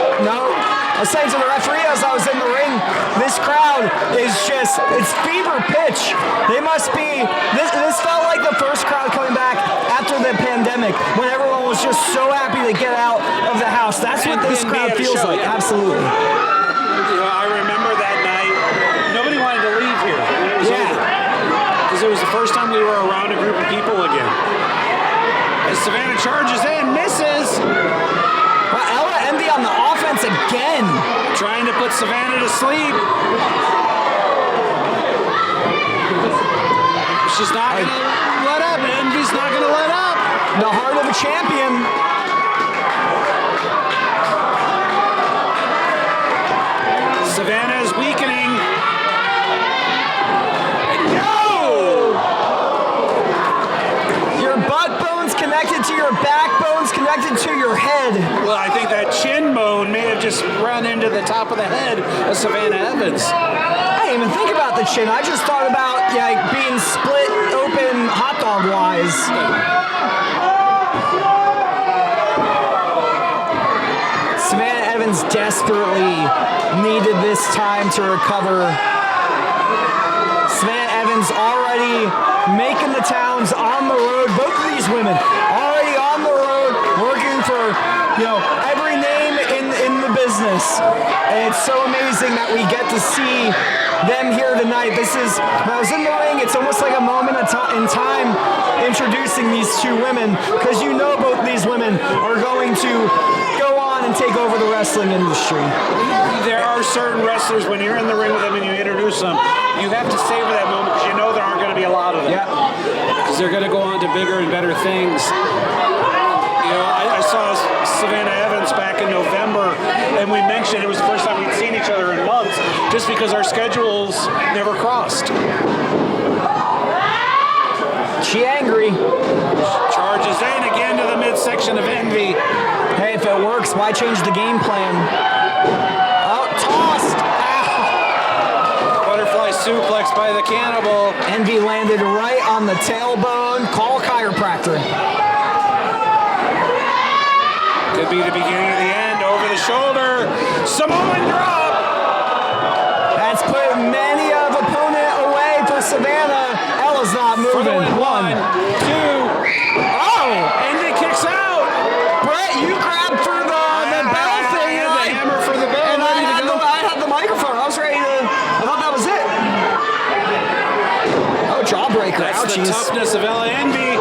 I was in the ring, this crowd is it's fever pitch. They must be, this felt like the first crowd coming back after the pandemic when everyone was just so happy to get out of the house. That's what this crowd feels like, yeah. Absolutely. I remember that night, nobody wanted to leave here. Because it was the first time we were around a group of people again. As Savannah charges in, misses. Ella Envy on the offense again. Trying to put Savannah to sleep. She's not going to let up. Envy's not going to let up. The heart of a champion. Savannah is weakening. No! Your butt bone's connected to your backbone's connected to your head. Well, I think that chin bone may have just run into the top of the head of Savannah Evans. I didn't even think about the chin. I just thought about being split open hot dog wise. Savannah Evans desperately needed this time to recover. Savannah Evans already making the towns on the road. Both of these women already on the road, working for every name in the business. And it's so amazing that we get to see them here tonight. When I was in the ring, it's almost like a moment in time introducing these two women, because both these women are going to go on and take over the wrestling industry. There are certain wrestlers, when you're in the ring with them and you introduce them, you have to savor that moment because there aren't going to be a lot of them. Yeah. Because they're going to go on to bigger and better things. I saw Savannah Evans back in November, and we mentioned it was the first time we'd seen each other in months, just because our schedules never crossed. She angry. Charges in again to the midsection of Envy. Hey, if it works, why change the game plan? Oh, tossed. Ow. Butterfly suplex by the Cannibal. Envy landed right on the tailbone. Call chiropractor. Could be the beginning of the end. Over the shoulder. Samoan drop. That's put many of opponent away for Savannah. Ella's not moving. For the win. 1, 2. Oh! Envy kicks out. Brett, you grabbed for the bell thing. The hammer for the bell. And I had the microphone. I was ready to... I thought that was it. Oh, jawbreaker. That's Ouchies. the toughness of Ella Envy.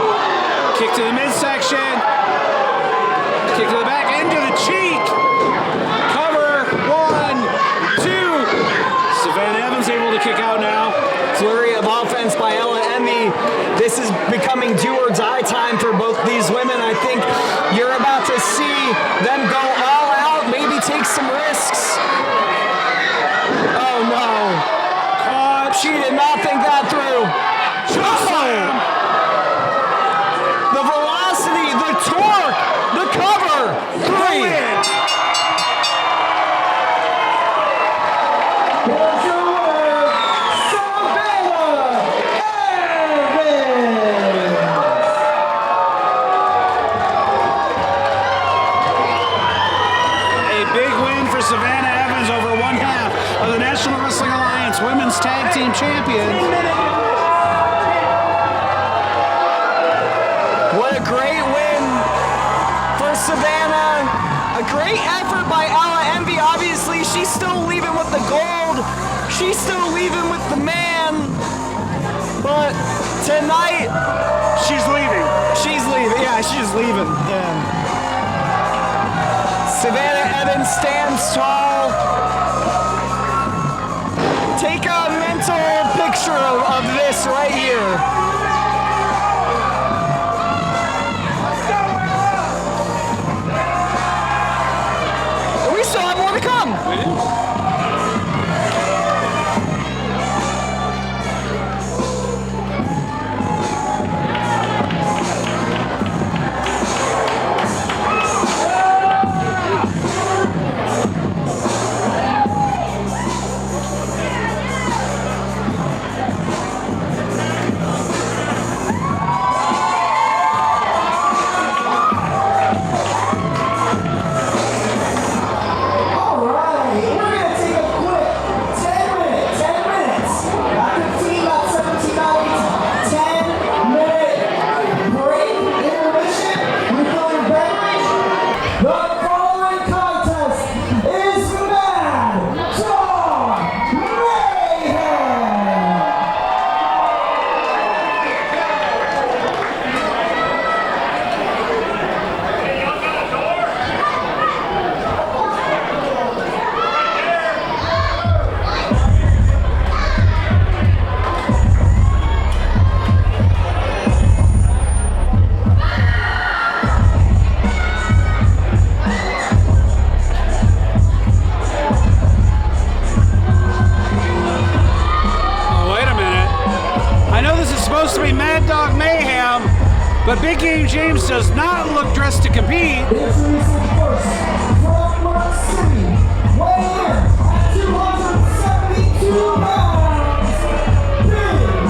Kick to the midsection. Kick to the back, into the cheek. Cover, 1, 2. Savannah Evans able to kick out now. Flurry of offense by Ella Envy. This is becoming do or die time for both these women. I think you're about to see them go all out, maybe take some risks. Oh no. Caught. She did not think that through. Chokeslam. The velocity, the torque, the cover. 3. Savannah Evans over 1/2 of the National Wrestling Alliance Women's Tag Team Champion. What a great win for Savannah. A great effort by Ella Envy. Obviously, she's still leaving with the gold. She's still leaving with the man. But tonight, she's leaving. She's leaving. Yeah, she's leaving. Yeah. Savannah Evans stands tall. Take a mental picture of this right here. We still have more to come. But Big Game James does not look dressed to compete. It's recent first from Mark City, weighing in at 272 pounds. Big Game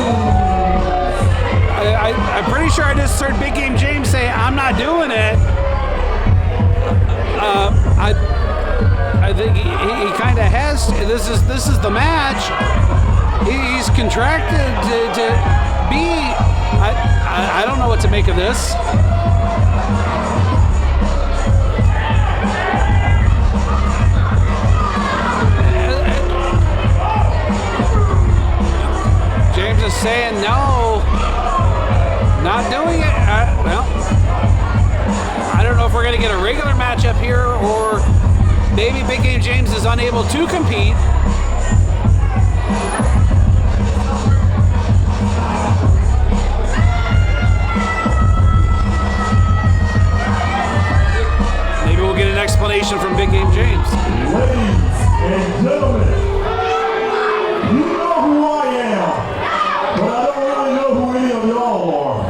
James. I'm pretty sure I just heard Big Game James say, "I'm not doing it." I think he kind of has to. This is the match. He's contracted to be. I don't know what to make of this. James is saying no, not doing it. Well, I don't know if we're going to get a regular matchup here or maybe Big Game James is unable to compete. Maybe we'll get an explanation from Big Game James. Ladies and gentlemen, you know who I am, but I don't really know who any of y'all are.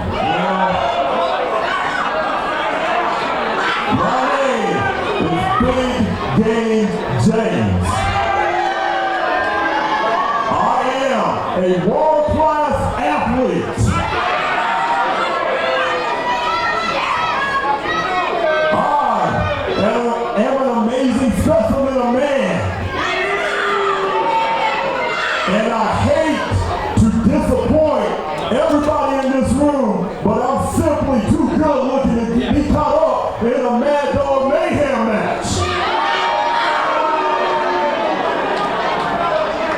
My name is Big Game James. I am a world-class athlete. I am an amazing specimen of man. And I hate to disappoint everybody in this room, but I'm simply too good looking to be caught up in a Mad Dog Mayhem match.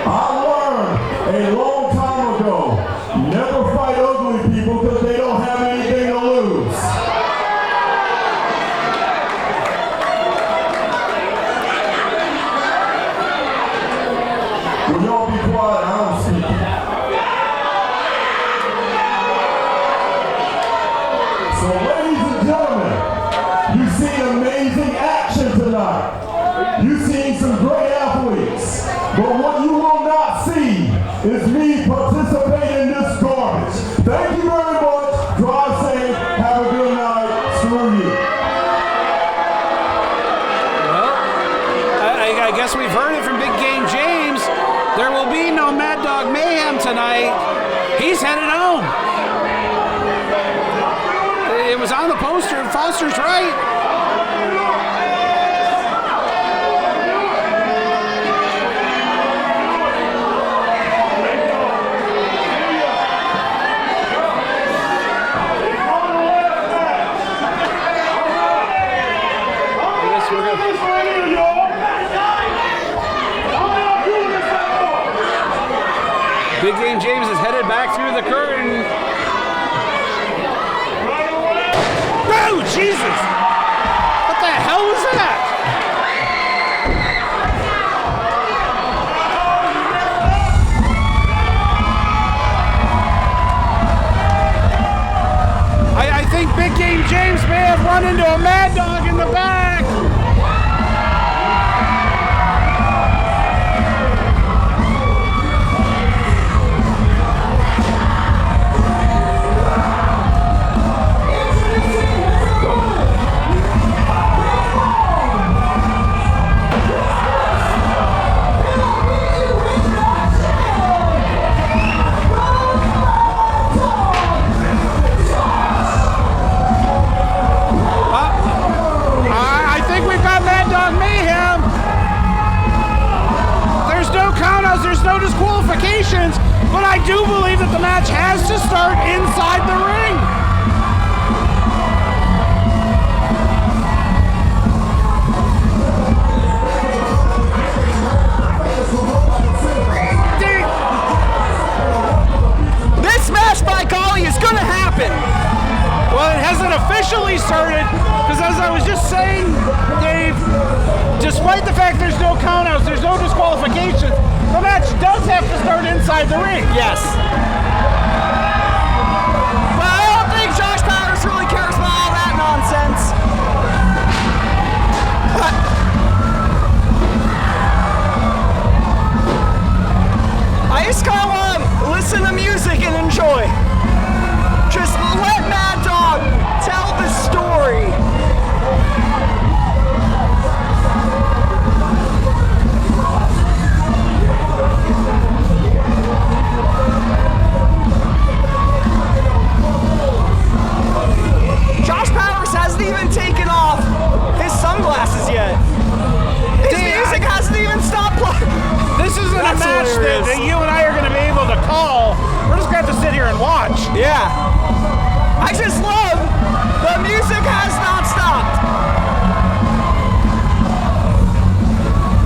I learned a long time ago, never fight ugly people because they don't have anything to lose. Will y'all be quiet? I'm speaking. So, ladies and gentlemen, you've seen amazing action tonight. You've seen some great athletes. But what you will not see is me participating in this garbage. Thank you very much. Drive safe. Have a good night. Screw you. Well, I guess we've heard it from Big Game James. There will be no Mad Dog Mayhem tonight. He's headed home. It was on the poster. Foster's right. Big Game James is headed back through the curtain. Oh, Jesus! What the hell was that? I think Big Game James may have run into a Mad Dog in the back. No disqualifications, but I do believe that the match has to start inside the ring. This match, by golly, is going to happen. Well, it hasn't officially started, because as I was just saying, Dave, despite the fact there's no countouts, there's no disqualifications, the match does have to start inside the ring. Yes. But I don't think Josh Powers really cares about all that nonsense. I just kind of want to listen to music and enjoy. Just let Mad Dog tell the story. and watch. Yeah. I just love the music has not stopped.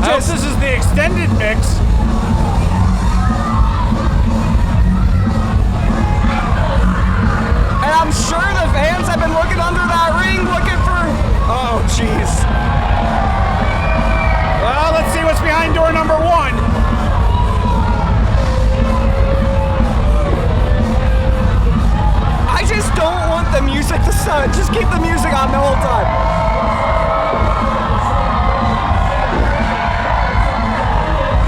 I hope this is the extended mix. And I'm sure the fans have been looking under that ring looking for... Oh, jeez. Well, let's see what's behind door number 1. I just don't want the music to stop. Just keep the music on the whole time.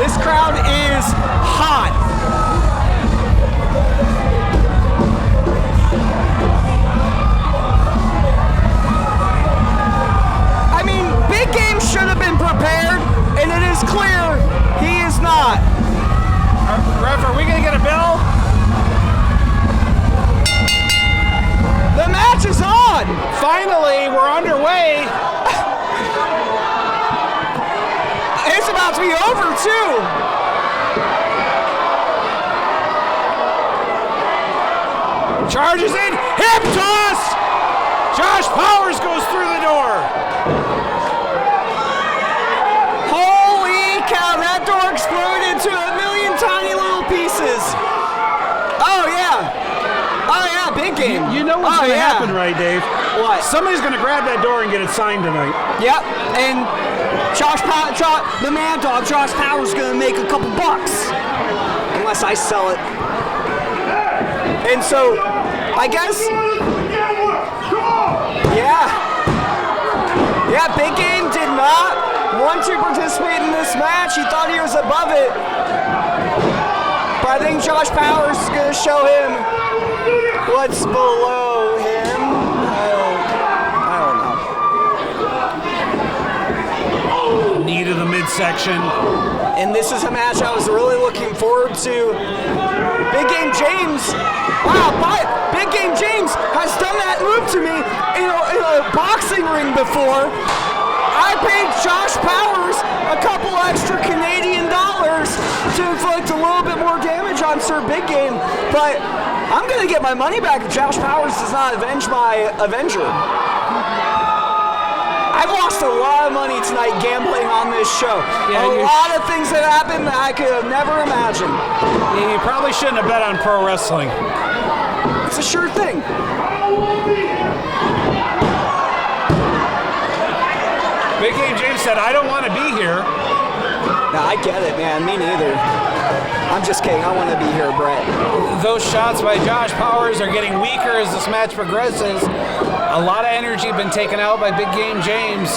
This crowd is hot. I mean, Big Game should have been prepared, and it is clear he is not. Ref, are we going to get a bill? The match is on! Finally, we're underway. It's about to be over, too. Charges in, hip toss! Josh Powers goes through the door. Holy cow, that door exploded into a million tiny little pieces. Oh, yeah. Oh, yeah, Big Game. You know what's going to happen, right, Dave? What? Somebody's going to grab that door and get it signed tonight. Yep, and the Mad Dog, Josh Powers, is going to make a couple bucks. Unless I sell it. And so, I guess... Yeah, Big Game did not want to participate in this match. He thought he was above it. But I think Josh Powers is going to show him what's below him. I don't know. Knee to the midsection. And this is a match I was really looking forward to. Big Game James, wow, Big Game James has done that move to me in a boxing ring before. I paid Josh Powers a couple extra Canadian dollars to inflict a little bit more damage on Sir Big Game, but I'm gonna get my money back if Josh Powers does not avenge my Avenger. I've lost a lot of money tonight gambling on this show. Yeah, a lot of things that happened that I could have never imagined. You probably shouldn't have bet on pro wrestling. It's a sure thing. Big Game James said, I don't want to be here. No, I get it, man. Me neither. I'm just kidding. I want to be here, Brett. Those shots by Josh Powers are getting weaker as this match progresses. A lot of energy been taken out by Big Game James.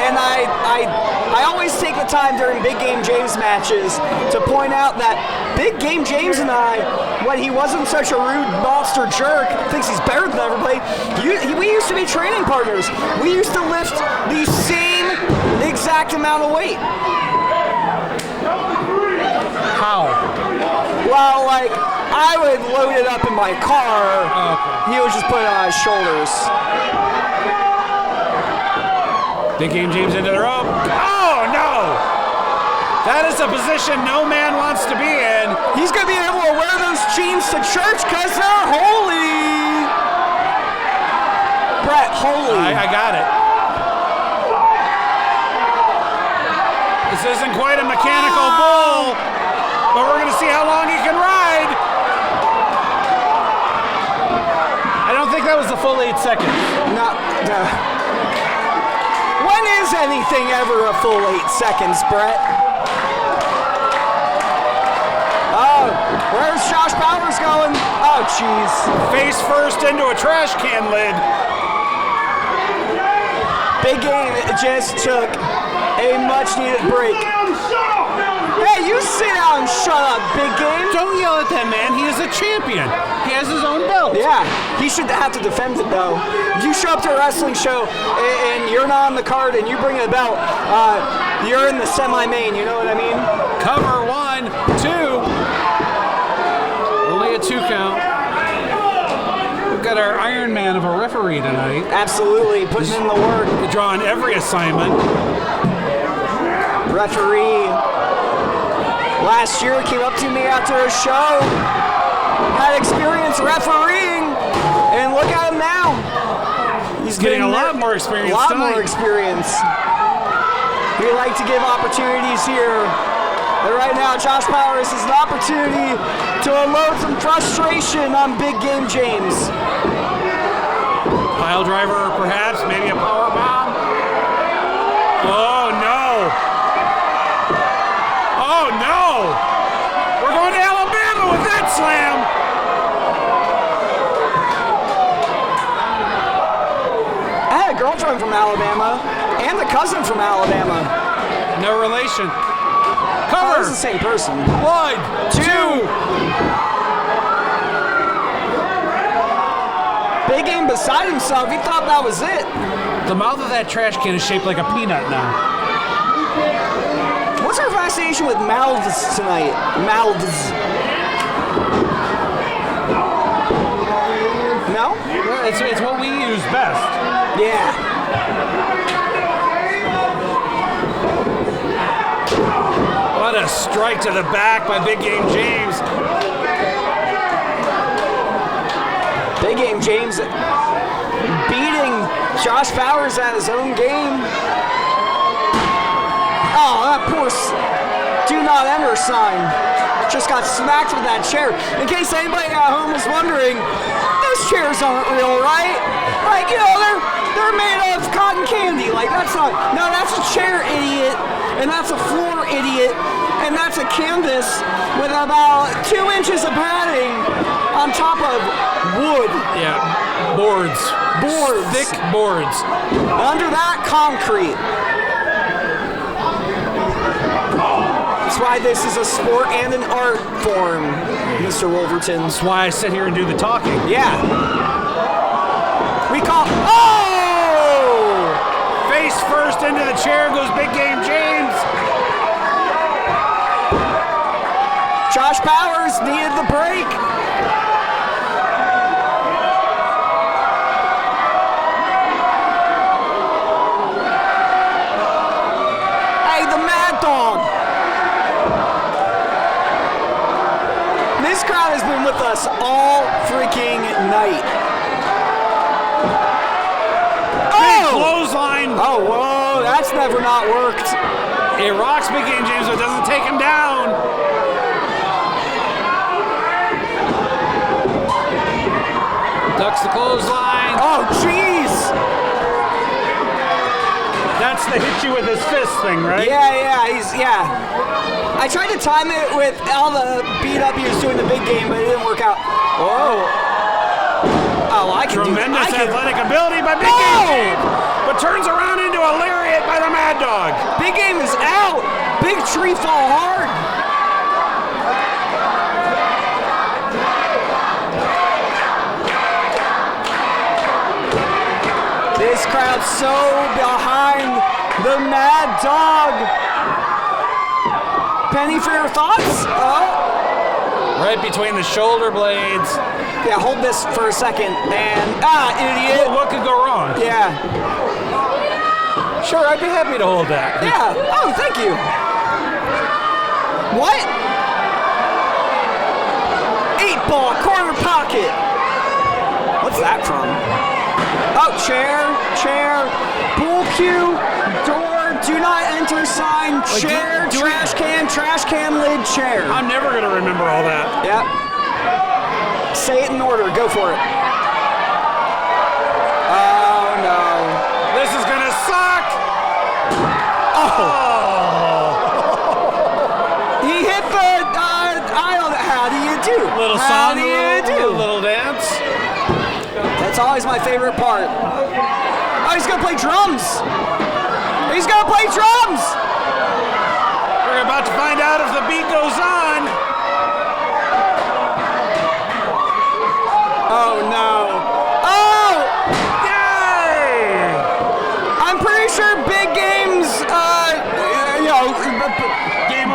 And I always take the time during Big Game James matches to point out that Big Game James and I, when he wasn't such a rude monster jerk, thinks he's better than everybody, we used to be training partners. We used to lift the same exact amount of weight. How? Well, like, I would load it up in my car. Okay. He would just put it on his shoulders. Big Game James into the rope. Oh, no! That is a position no man wants to be in. He's going to be able to wear those jeans to church because they're holy. Brett, holy. I got it. This isn't quite a mechanical bull, but we're going to see how long he can ride. I don't think that was the full 8 seconds. No. When is anything ever a full 8 seconds, Brett? Oh, where's Josh Powers going? Oh, jeez. Face first into a trash can lid. Big Game just took a much-needed break. Hey, you sit down and shut up, Big Game. Don't yell at that man. He is a champion. He has his own belt. Yeah, he should have to defend it, though. If you show up to a wrestling show and you're not on the card and you bring a belt, you're in the semi-main, you know what I mean? Cover 1, 2. Only a 2 count. We've got our Iron Man of a referee tonight. Absolutely, putting in the work. Drawing every assignment. Referee. last year came up to me after a show, had experience refereeing, and look at him now. He's Getting a been lot there- more experience A lot tonight. more experience. We like to give opportunities here. But right now, Josh Powers has an opportunity to unload some frustration on Big Game James. Pile driver, perhaps, maybe a power bomb. Oh no! Oh no! We're going to Alabama with that slam. I had a girlfriend from Alabama and a cousin from Alabama. No relation. Oh, Cover. it's the same person. 1, 2. Big Game beside himself. He thought that was it. The mouth of that trash can is shaped like a peanut now. What's our fascination with mouths tonight? Mouths. No? It's what we use best. Yeah. What a strike to the back by Big Game James. Big Game James beating Josh Powers at his own game. Oh, that poor do not enter sign. Just got smacked with that chair. In case anybody at home was wondering, those chairs aren't real, right? Like, you know, they're made of cotton candy. Like, that's not, no, that's a chair, idiot. And that's a floor, idiot. And that's a canvas with about 2 inches of padding on top of wood. Yeah, boards. Boards. Thick boards. Under that, concrete. That's why this is a sport and an art form, Mr. Wolverton. That's why I sit here and do the talking. Yeah. We call. Oh! Face first into the chair goes Big Game James. Josh Powers needed the break. Hey, the Mad Dog. This crowd has been with us all freaking night. Big clothesline. Oh, whoa, that's never not worked. It rocks Big Game James, but doesn't take him down. Ducks the clothesline. Oh, jeez. That's the hit you with his fist thing, right? Yeah. I tried to time it with all the beat up he was doing the Big Game, but it didn't work out. Whoa. Oh, I can Tremendous do athletic ability by Big Game James, but turns around into a lariat by the Mad Dog. Big Game is out. Big tree fall hard. This crowd's so behind the Mad Dog. Penny for your thoughts? Right between the shoulder blades. Yeah, hold this for a second. And, idiot. What could go wrong? Yeah. Sure, I'd be happy to hold that. Yeah. Oh, thank you. What? 8-ball, corner pocket. What's that from? Oh, chair. Pool cue, door, do not enter sign, chair, trash can lid, chair. I'm never going to remember all that. Yep. Say it in order. Go for it. Oh, no. This is going to suck. He hit the, I don't know, how do you do? Little How song, do you do? little dance. That's always my favorite part. Oh, he's gonna play drums. He's gonna play drums. We're about to find out if the beat goes on. Oh no. Oh! Yay! I'm pretty sure Big Game's,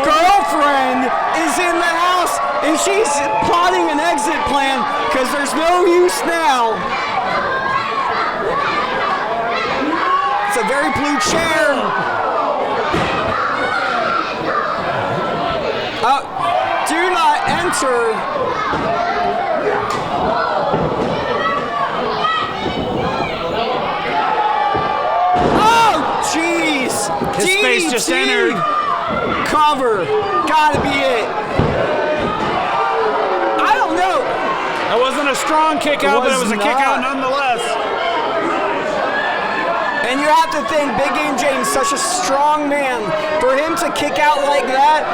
girlfriend is in the house and she's plotting an exit plan because there's no use now. It's a very blue chair. Do not enter. Oh, jeez. His face just entered. Cover. Gotta be it. I don't know. That wasn't a strong kick out, but it was a kick out nonetheless. And you have to think, Big Game James, such a strong man, for him to kick out like that,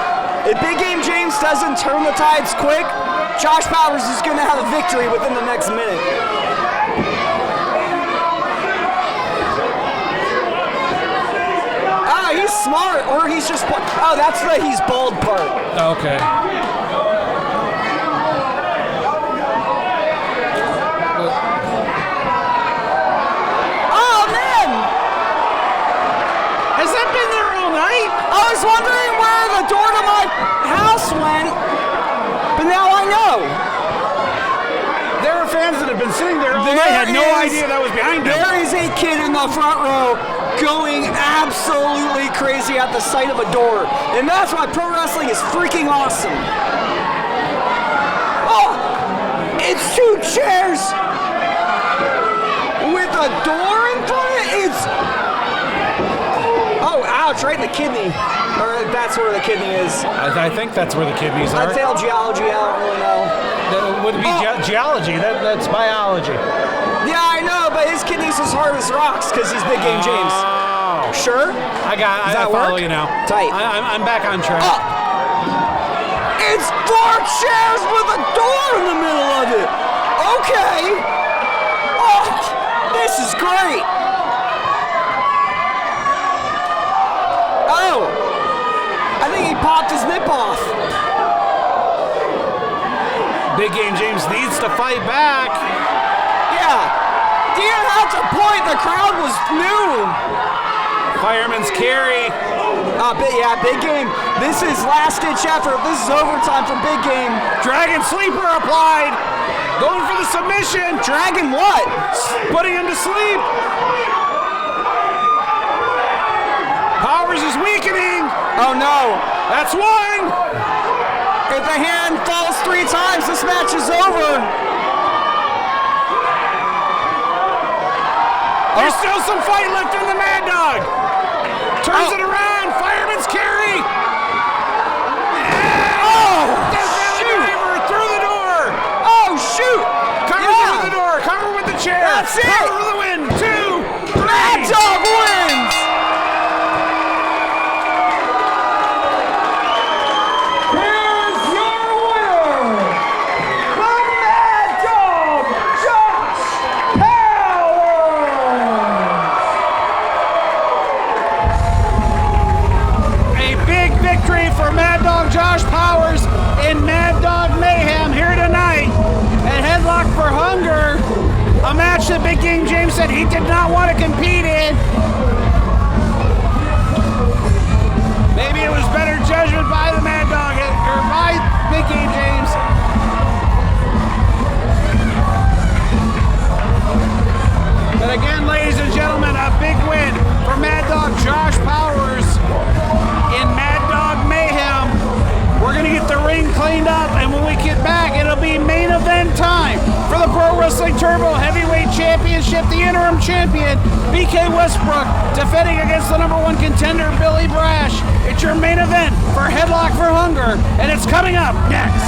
if Big Game James doesn't turn the tides quick, Josh Powers is going to have a victory within the next minute. Oh, he's smart, or he's just, oh, that's the he's bald part. Okay. I was wondering where the door to my house went, but now I know. There are fans that have been sitting there all night, had no idea that was behind them. There is a kid in the front row going absolutely crazy at the sight of a door, and that's why pro wrestling is freaking awesome. Oh, it's 2 chairs with a door in front of it. It's ouch, right in the kidney. Or that's where the kidney is. I think that's where the kidneys are. I failed geology, I don't really know. That wouldn't be geology, that's biology. Yeah, I know, but his kidney's as hard as rocks because he's Big Game James. Oh. Sure? I follow you now. Tight. I'm back on track. It's 4 chairs with a door in the middle of it. Okay. Oh, this is great. Oh, I think he popped his nip off. Big Game James needs to fight back. Yeah, he didn't have to point. The crowd was new. Fireman's carry. Big Game. This is last-ditch effort. This is overtime for Big Game. Dragon Sleeper applied. Going for the submission. Dragon what? Putting him to sleep. Powers is weakening. Oh no. That's 1. If the hand falls 3 times, this match is over. There's still some fight left in the Mad Dog. Turns it around. Fireman's carry. Shoot. Through the door. Oh, shoot. Cover through the door. Cover with the chair. That's it. Cover for the win. 2, 3. Mad Dog wins. Josh Powers in Mad Dog Mayhem here tonight at Headlock for Hunger, a match that Big Game James said he did not want to compete in. Maybe it was better judgment by the Mad Dog, or by Big Game James. But again, ladies and gentlemen, a big win for Mad Dog Josh Powers in Mad Dog Mayhem. We're going to get the ring cleaned up, and when we get back, it'll be main event time for the Pro Wrestling Turbo Heavyweight Championship. The interim champion, BK Westbrook, defending against the #1 contender, Billy Brash. It's your main event for Headlock for Hunger, and it's coming up next.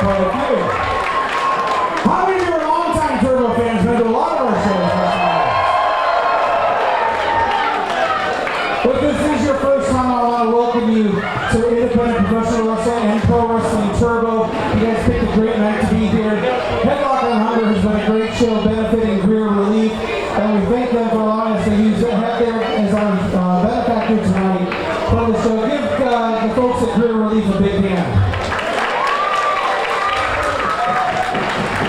quite a few. How many of you are longtime Turbo fans? Been to a lot of our shows. If this is your first time, I want to welcome you to Independent Professional Wrestling and Pro Wrestling Turbo. You guys picked a great night to be here. Headlock on Hunger has been a great show benefiting Greer Relief, and we thank them for allowing us to use it there as our benefactor tonight for the show. Give the folks at Greer Relief a big hand.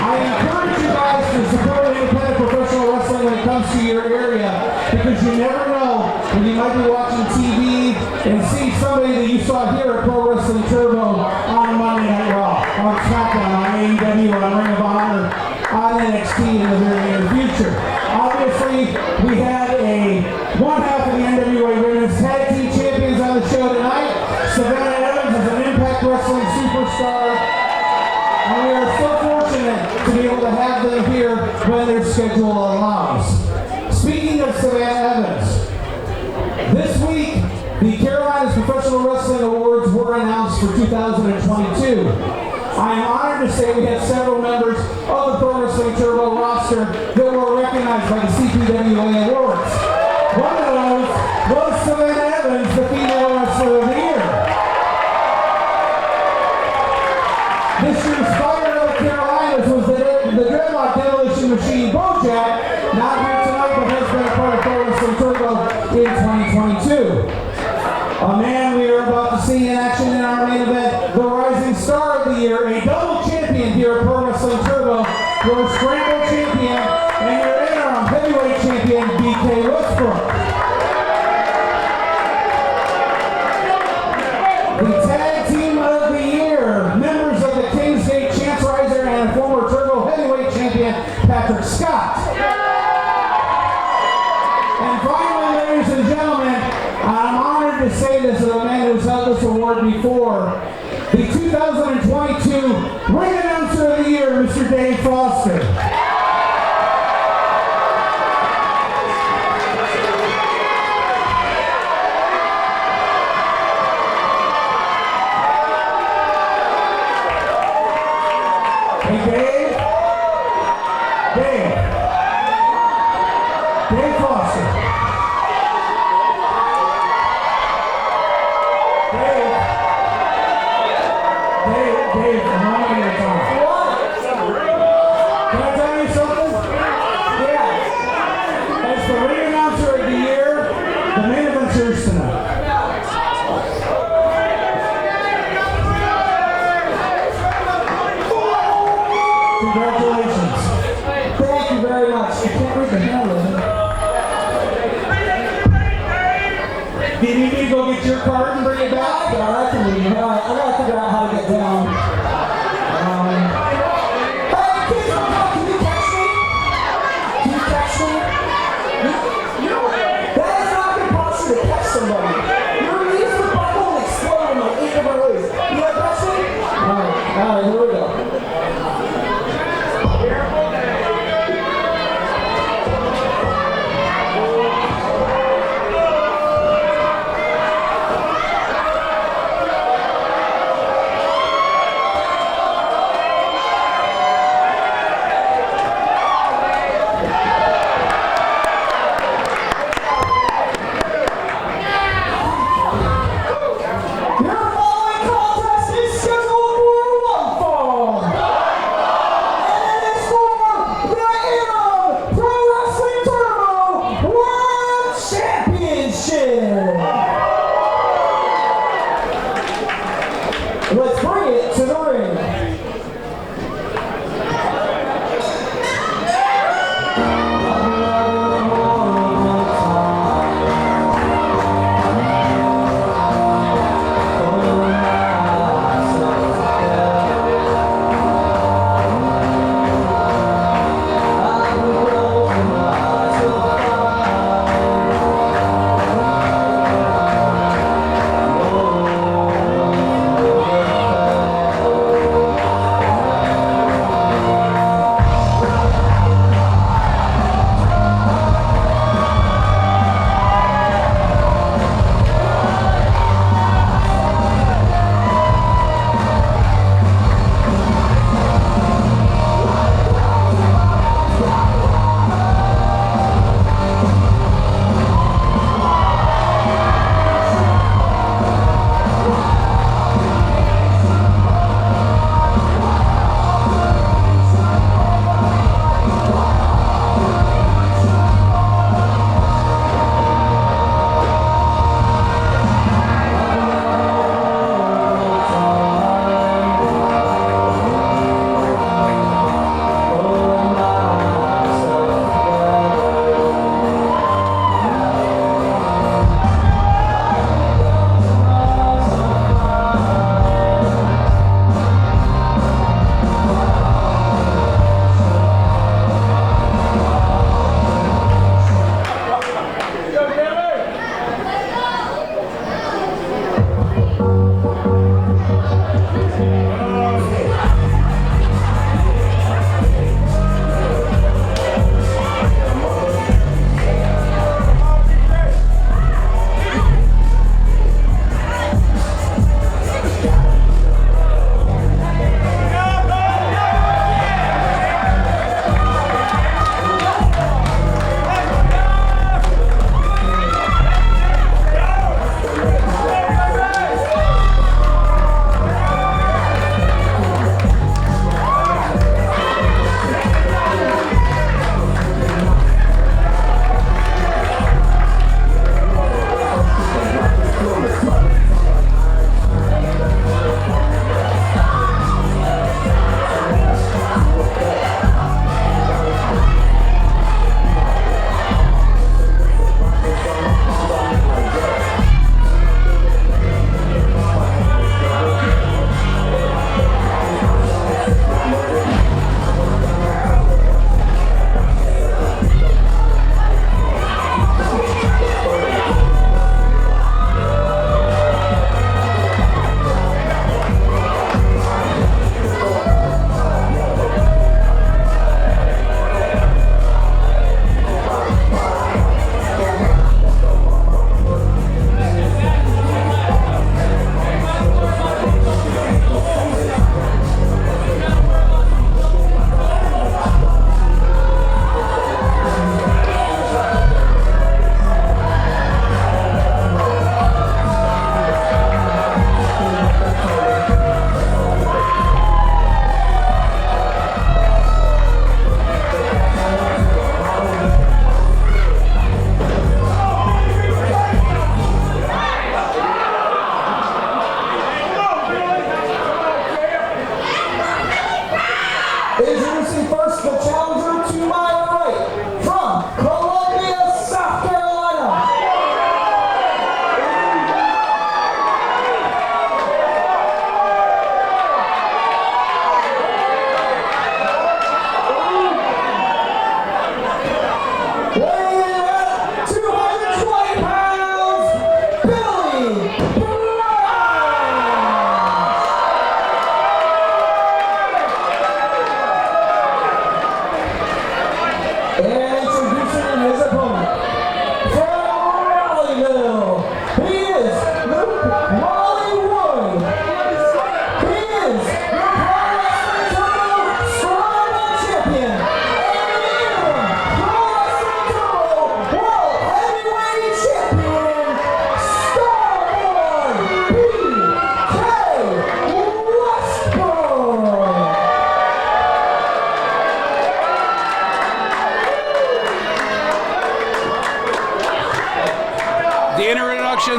I encourage you guys to support independent professional wrestling when it comes to your area, because you never know when you might be watching TV and see somebody that you saw here at Pro Wrestling Turbo on Monday Night Raw, on SmackDown, on AEW, on Ring of Honor, on NXT in the very near future. Obviously, we had one half of the NWA Women's Tag Team Champions on the show tonight. Savannah Evans is an Impact Wrestling superstar, and we are so fortunate to be able to have them here when their schedule allows. Speaking of Savannah Evans, this week, the Carolinas Professional Wrestling Awards were announced for 2022. I am honored to say we have several members of the Pro Wrestling Turbo roster that were recognized by the CPWA Awards. One of those was Savannah Evans, the Female Wrestler of the Year. This year's Fire of the Carolinas was the Dreadlock Demolition Machine Bojack, not here tonight, but has been a part of Pro Wrestling Turbo in 2022. A man we are about to see in action in our main event, the Rising Star of the Year, a double champion here at Pro Wrestling Turbo, your Scramble Champion, and your interim heavyweight champion, BK Westbrook. The Tag Team of the Year, members of the Kingsgate Chance Riser and former Turbo heavyweight champion, Patrick Scott. And finally, ladies and gentlemen, I'm honored to say this as a man who's held this award before. The 2022 Ring Announcer of the Year, Mr. Dave Foster. Hey, Dave. Dave Foster. Dave, a moment at a time. What? Can I tell you something? Yeah. As the Ring Announcer of the Year, the main event's yours tonight. Congratulations. Thank you very much. I can't read the handle. Did you need to go get your card and bring it back? Yeah, I can read it. I gotta figure out how to get down. Hey, kids, can you text me? Can you text me? That is not good posture to text somebody. Your knees would buckle and explode in like 8 different ways. You want to text me? Alright, here we go.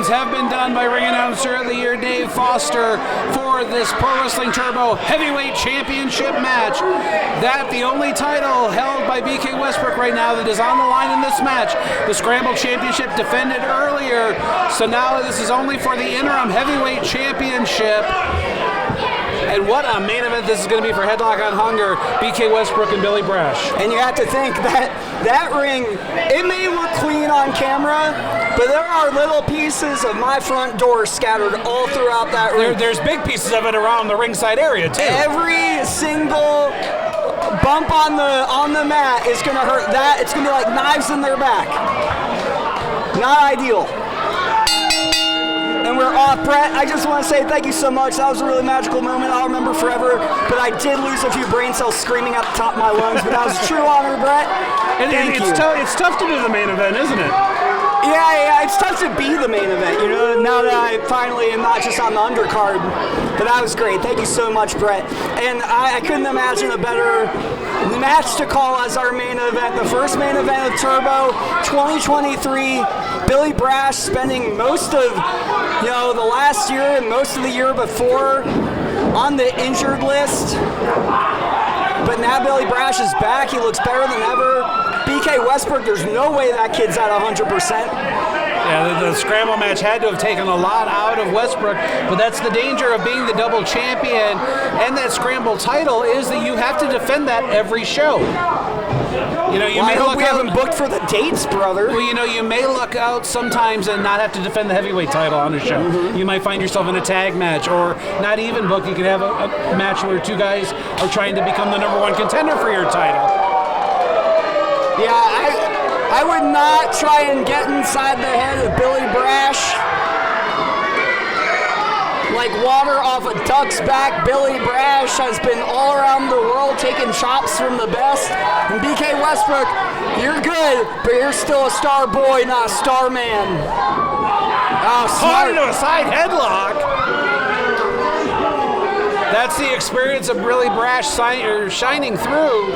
announcements have been done by Ring Announcer of the Year Dave Foster for this Pro Wrestling Turbo Heavyweight Championship match. That the only title held by BK Westbrook right now that is on the line in this match. The Scramble Championship defended earlier, so now this is only for the interim Heavyweight Championship. And what a main event this is going to be for Headlock on Hunger, BK Westbrook and Billy Brash. And you have to think that ring, it may look clean on camera, but there are little pieces of my front door scattered all throughout that ring. There's big pieces of it around the ringside area, too. Every single bump on the mat is going to hurt that. It's going to be like knives in their back. Not ideal. And we're off. Brett, I just want to say thank you so much. That was a really magical moment. I'll remember forever. But I did lose a few brain cells screaming at the top of my lungs. But that was true honor, Brett. Thank you. It's tough to do the main event, isn't it? Yeah, it's tough to be the main event, you know, now that I finally am not just on the undercard. But that was great. Thank you so much, Brett. And I couldn't imagine a better match to call as our main event. The first main event of Turbo 2023. Billy Brash spending most of, the last year and most of the year before on the injured list. But now Billy Brash is back. He looks better than ever. BK Westbrook, there's no way that kid's at 100%. Yeah, the Scramble match had to have taken a lot out of Westbrook, but that's the danger of being the double champion and that Scramble title is that you have to defend that every show. I hope we haven't booked for the dates, brother. Well, you may luck out sometimes and not have to defend the heavyweight title on a show. Mm-hmm. You might find yourself in a tag match, or not even booked. You could have a match where two guys are trying to become the number one contender for your title. Yeah, I would not try and get inside the head of Billy Brash. Like water off a duck's back, Billy Brash has been all around the world taking chops from the best. And BK Westbrook, you're good, but you're still a star boy, not a star man. Oh, caught into a side headlock. That's the experience of Billy Brash shining through.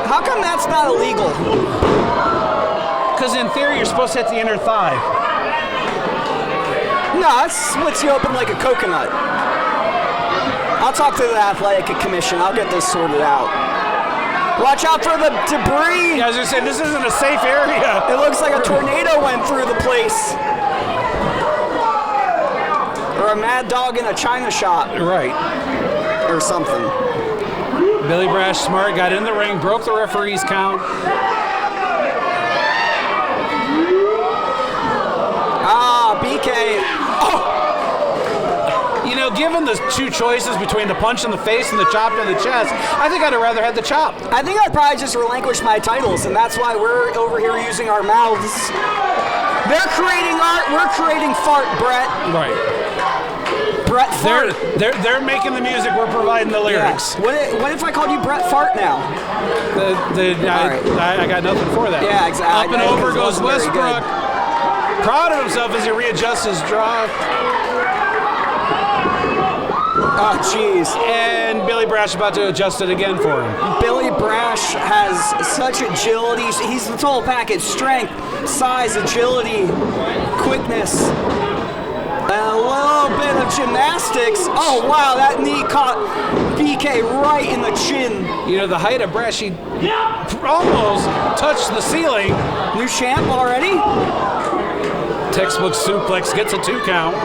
How come that's not illegal? Because in theory, you're supposed to hit the inner thigh. No, that splits you open like a coconut. I'll talk to the athletic commission. I'll get this sorted out. Watch out for the debris. Yeah, I was going to say, this isn't a safe area. It looks like a tornado went through the place. Or a mad dog in a china shop. Right. Or something. Billy Brash, smart, got in the ring, broke the referee's count. BK. Oh! Given the two choices between the punch in the face and the chop in the chest, I think I'd have rather had the chop. I think I'd probably just relinquish my titles, and that's why we're over here using our mouths. They're creating art, we're creating fart, Brett. Right. Brett Fart. They're making the music, we're providing the lyrics. Yeah. What if I called you Brett Fart now? I got nothing for that. Yeah, exactly. Up and over goes Westbrook. Proud of himself as he readjusts his draw. Oh, jeez. And Billy Brash about to adjust it again for him. Billy Brash has such agility. He's the total package. Strength, size, agility, quickness. And a little bit of gymnastics. Oh, wow, that knee caught BK right in the chin. The height of Brash, he almost touched the ceiling. New champ already? Textbook suplex, gets a 2 count.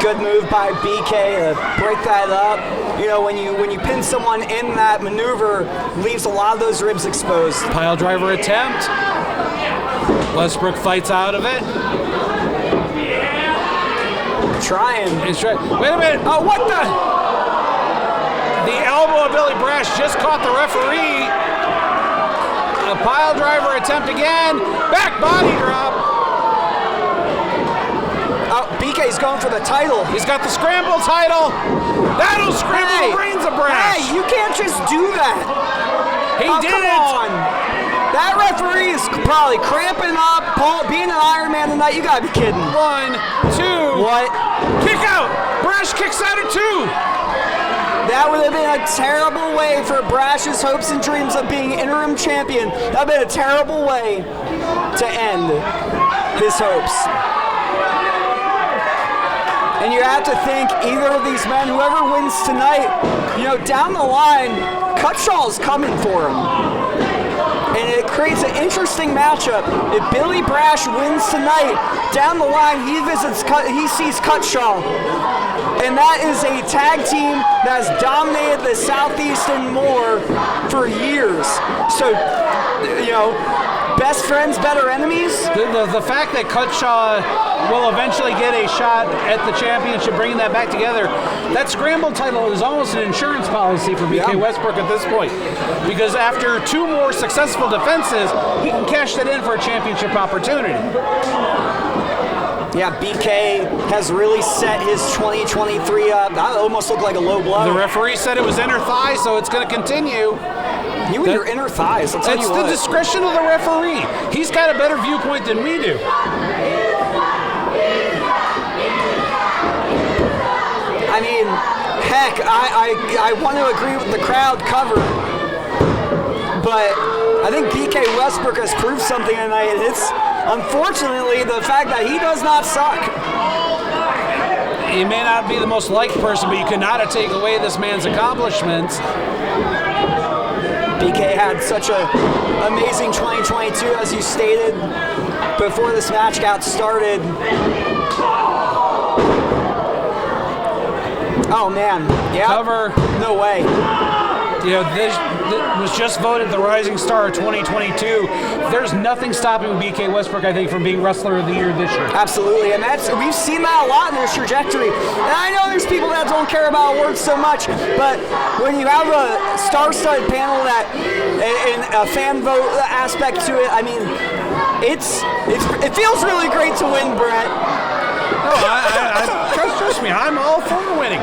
Good move by BK to break that up. When you pin someone in that maneuver, leaves a lot of those ribs exposed. Pile driver attempt. Westbrook fights out of it. Trying. Wait a minute. Oh, what the? The elbow of Billy Brash just caught the referee. A pile driver attempt again. Back body drop. BK's going for the title. He's got the Scramble title. That'll scramble the brains of Brash. Hey, you can't just do that. He did come it. On. That referee is probably cramping up. Paul, being an Iron Man tonight, you gotta be kidding. 1, 2. What? Kick out. Brash kicks out at 2. That would have been a terrible way for Brash's hopes and dreams of being interim champion. That would have been a terrible way to end his hopes. And you have to think either of these men, whoever wins tonight, down the line, Cutshaw's coming for him. And it creates an interesting matchup. If Billy Brash wins tonight, down the line he sees Cutshaw. And that is a tag team that has dominated the Southeast and more for years. So, best friends, better enemies. The fact that Cutshaw will eventually get a shot at the championship, bringing that back together, that scramble title is almost an insurance policy for BK Westbrook at this point. Because after 2 more successful defenses, he can cash that in for a championship opportunity. Yeah, BK has really set his 2023 up. That almost looked like a low blow. The referee said it was inner thigh, so it's going to continue. You and your inner thighs, I'll tell you what. It's the discretion of the referee. He's got a better viewpoint than we do. I mean, heck, I want to agree with the crowd cover, but I think BK Westbrook has proved something tonight, and it's unfortunately the fact that he does not suck. He may not be the most liked person, but you cannot take away this man's accomplishments. BK had such an amazing 2022, as you stated before this match got started. Oh man, yeah. Cover. No way. This was just voted the Rising Star of 2022. There's nothing stopping BK Westbrook, I think, from being Wrestler of the Year this year. Absolutely, and we've seen that a lot in this trajectory. And I know there's people that don't care about awards so much, but when you have a star-studded panel and a fan vote aspect to it, I mean, it feels really great to win, Brett. No, trust me, I'm all for winning.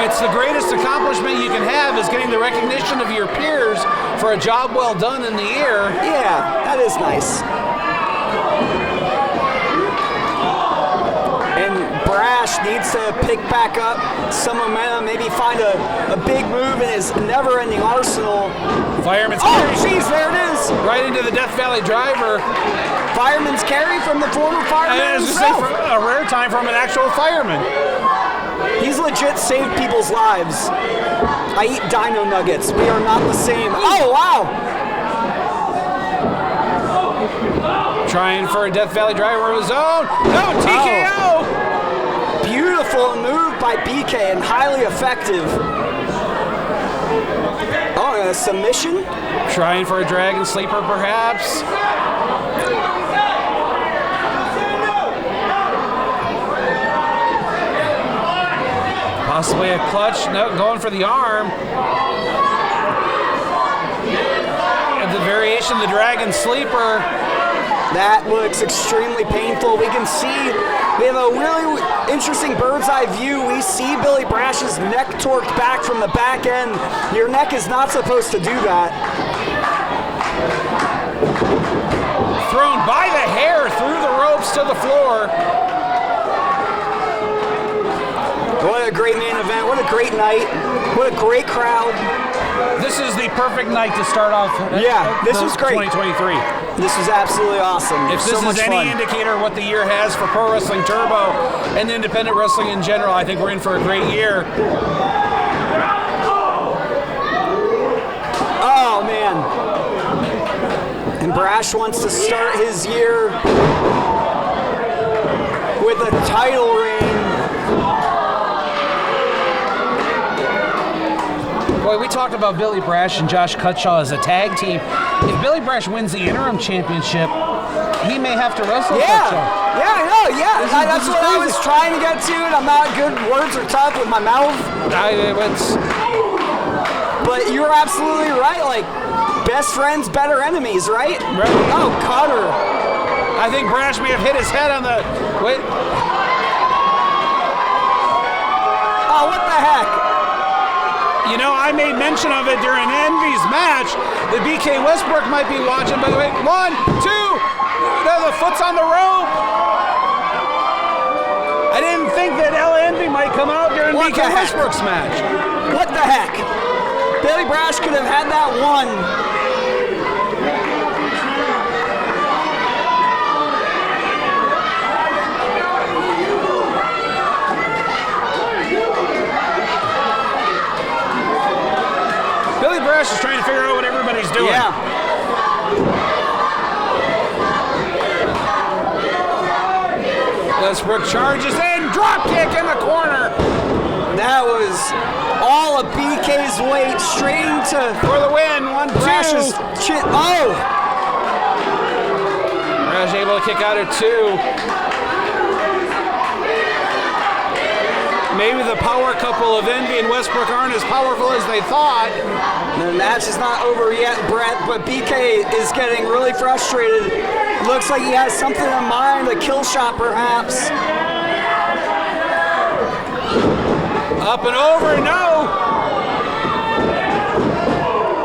It's the greatest accomplishment you can have is getting the recognition of your peers for a job well done in the year. Yeah, that is nice. And Brash needs to pick back up some momentum, maybe find a big move in his never-ending arsenal. Fireman's carry. carry. Oh, jeez, there it is. Right into the Death Valley driver. Fireman's carry from the former fireman himself. A rare time from an actual fireman. He's legit saved people's lives. I eat dino nuggets. We are not the same. Oh, wow. Trying for a Death Valley driver of his own. No, TKO. Oh. Beautiful move by BK and highly effective. Oh, and a submission? Trying for a dragon sleeper, perhaps. Possibly a clutch. No, going for the arm. And the variation of the dragon sleeper. That looks extremely painful. We can see, we have a really interesting bird's eye view. We see Billy Brash's neck torqued back from the back end. Your neck is not supposed to do that. Thrown by the hair through the ropes to the floor. What a great main event. What a great night. What a great crowd. This is the perfect night to start off. This was great. 2023. This was absolutely awesome. If this is any indicator of what the year has for Pro Wrestling Turbo and independent wrestling in general, I think we're in for a great year. Oh, man. And Brash wants to start his year with a title reign. Boy, we talked about Billy Brash and Josh Cutshaw as a tag team. If Billy Brash wins the interim championship, he may have to wrestle Cutshaw. Yeah, I know, yeah. That's what I was trying to get to, and I'm not good. Words are tough with my mouth. But you're absolutely right. Like, best friends, better enemies, right? Right. Oh, cutter. I think Brash may have hit his head on the... Wait. Oh, what the heck? You know, I made mention of it during Envy's match. The BK Westbrook might be watching, but wait, 1, 2, no, the foot's on the rope. I didn't think that Ella Envy might come out during What BK the heck? Westbrook's match. What the heck? Billy Brash could have had that one. Billy Brash is trying to figure out what everybody's doing. Yeah. Westbrook charges in, drop kick in the corner. That was all of BK's weight straight into For the win, 1, 2. Brash's chin. Oh! Brash able to kick out at 2. Maybe the power couple of Envy and Westbrook aren't as powerful as they thought. The match is not over yet, Brett, but BK is getting really frustrated. Looks like he has something in mind, a kill shot perhaps. Up and over, no!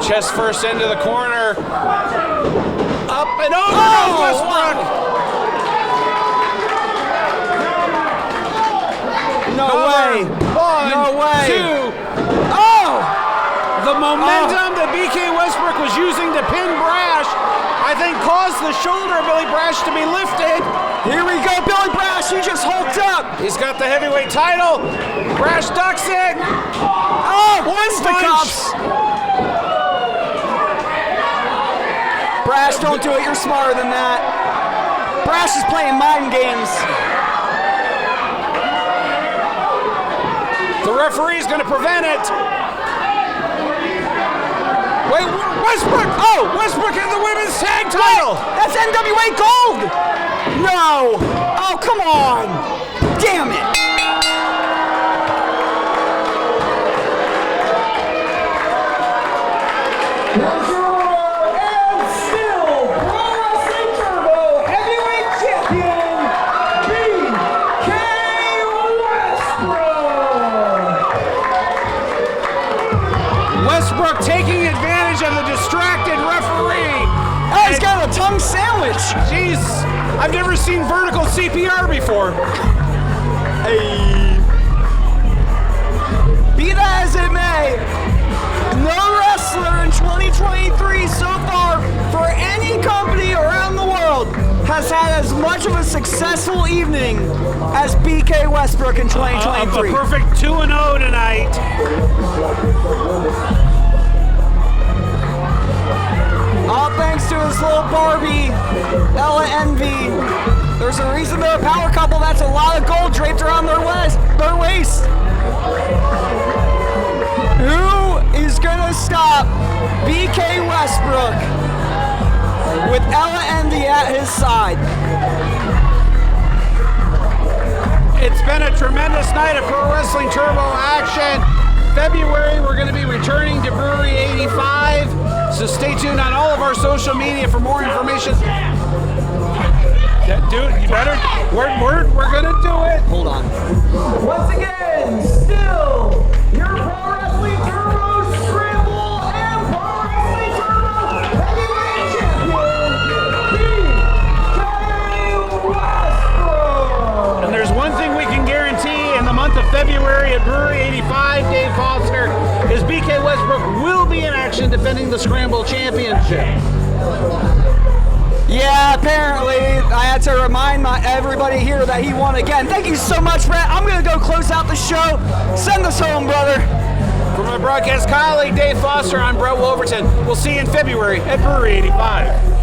Chest first into the corner. Up and over, Oh, Westbrook! No Cover. way. 1, No way. 2. Oh! The momentum that BK Westbrook was using to pin Brash, I think caused the shoulder of Billy Brash to be lifted. Here we go, Billy Brash, he just hulked up. He's got the heavyweight title. Brash ducks it. Oh, fisticuffs. Brash, don't do it, you're smarter than that. Brash is playing mind games. The referee's going to prevent it. Wait, Westbrook! Oh, Westbrook in the women's tag title! That's NWA gold! No! Oh, come on! Damn it! Here's your winner, and still Pro Wrestling Turbo Heavyweight Champion, BK Westbrook! Westbrook taking advantage of the distracted referee. Oh, he's got a tongue sandwich! Jeez, I've never seen vertical CPR before. Hey. Be that as it may, no wrestler in 2023 so far for any company around the world has had as much of a successful evening as BK Westbrook in 2023. A perfect 2-0 tonight. All thanks to his little Barbie, Ella Envy. There's a reason they're a power couple. That's a lot of gold draped around their waist. Who is gonna stop BK Westbrook with Ella Envy at his side? It's been a tremendous night of Pro Wrestling Turbo action. February, we're going to be returning to Brewery 85, so stay tuned on all of our social media for more information. Yeah, dude, you better. We're going to do it. Hold on. Once again, still your Pro Wrestling Turbo Scramble and Pro Wrestling Turbo Heavyweight Champion, BK Westbrook! And there's one thing we can guarantee in the month of February at Brewery 85, Dave Foster, is BK Westbrook will be in action defending the Scramble Championship. Yeah, apparently I had to remind everybody here that he won again. Thank you so much, Brett. I'm going to go close out the show. Send us home, brother. For my broadcast colleague, Dave Foster, I'm Brett Wolverton. We'll see you in February at Brewery 85.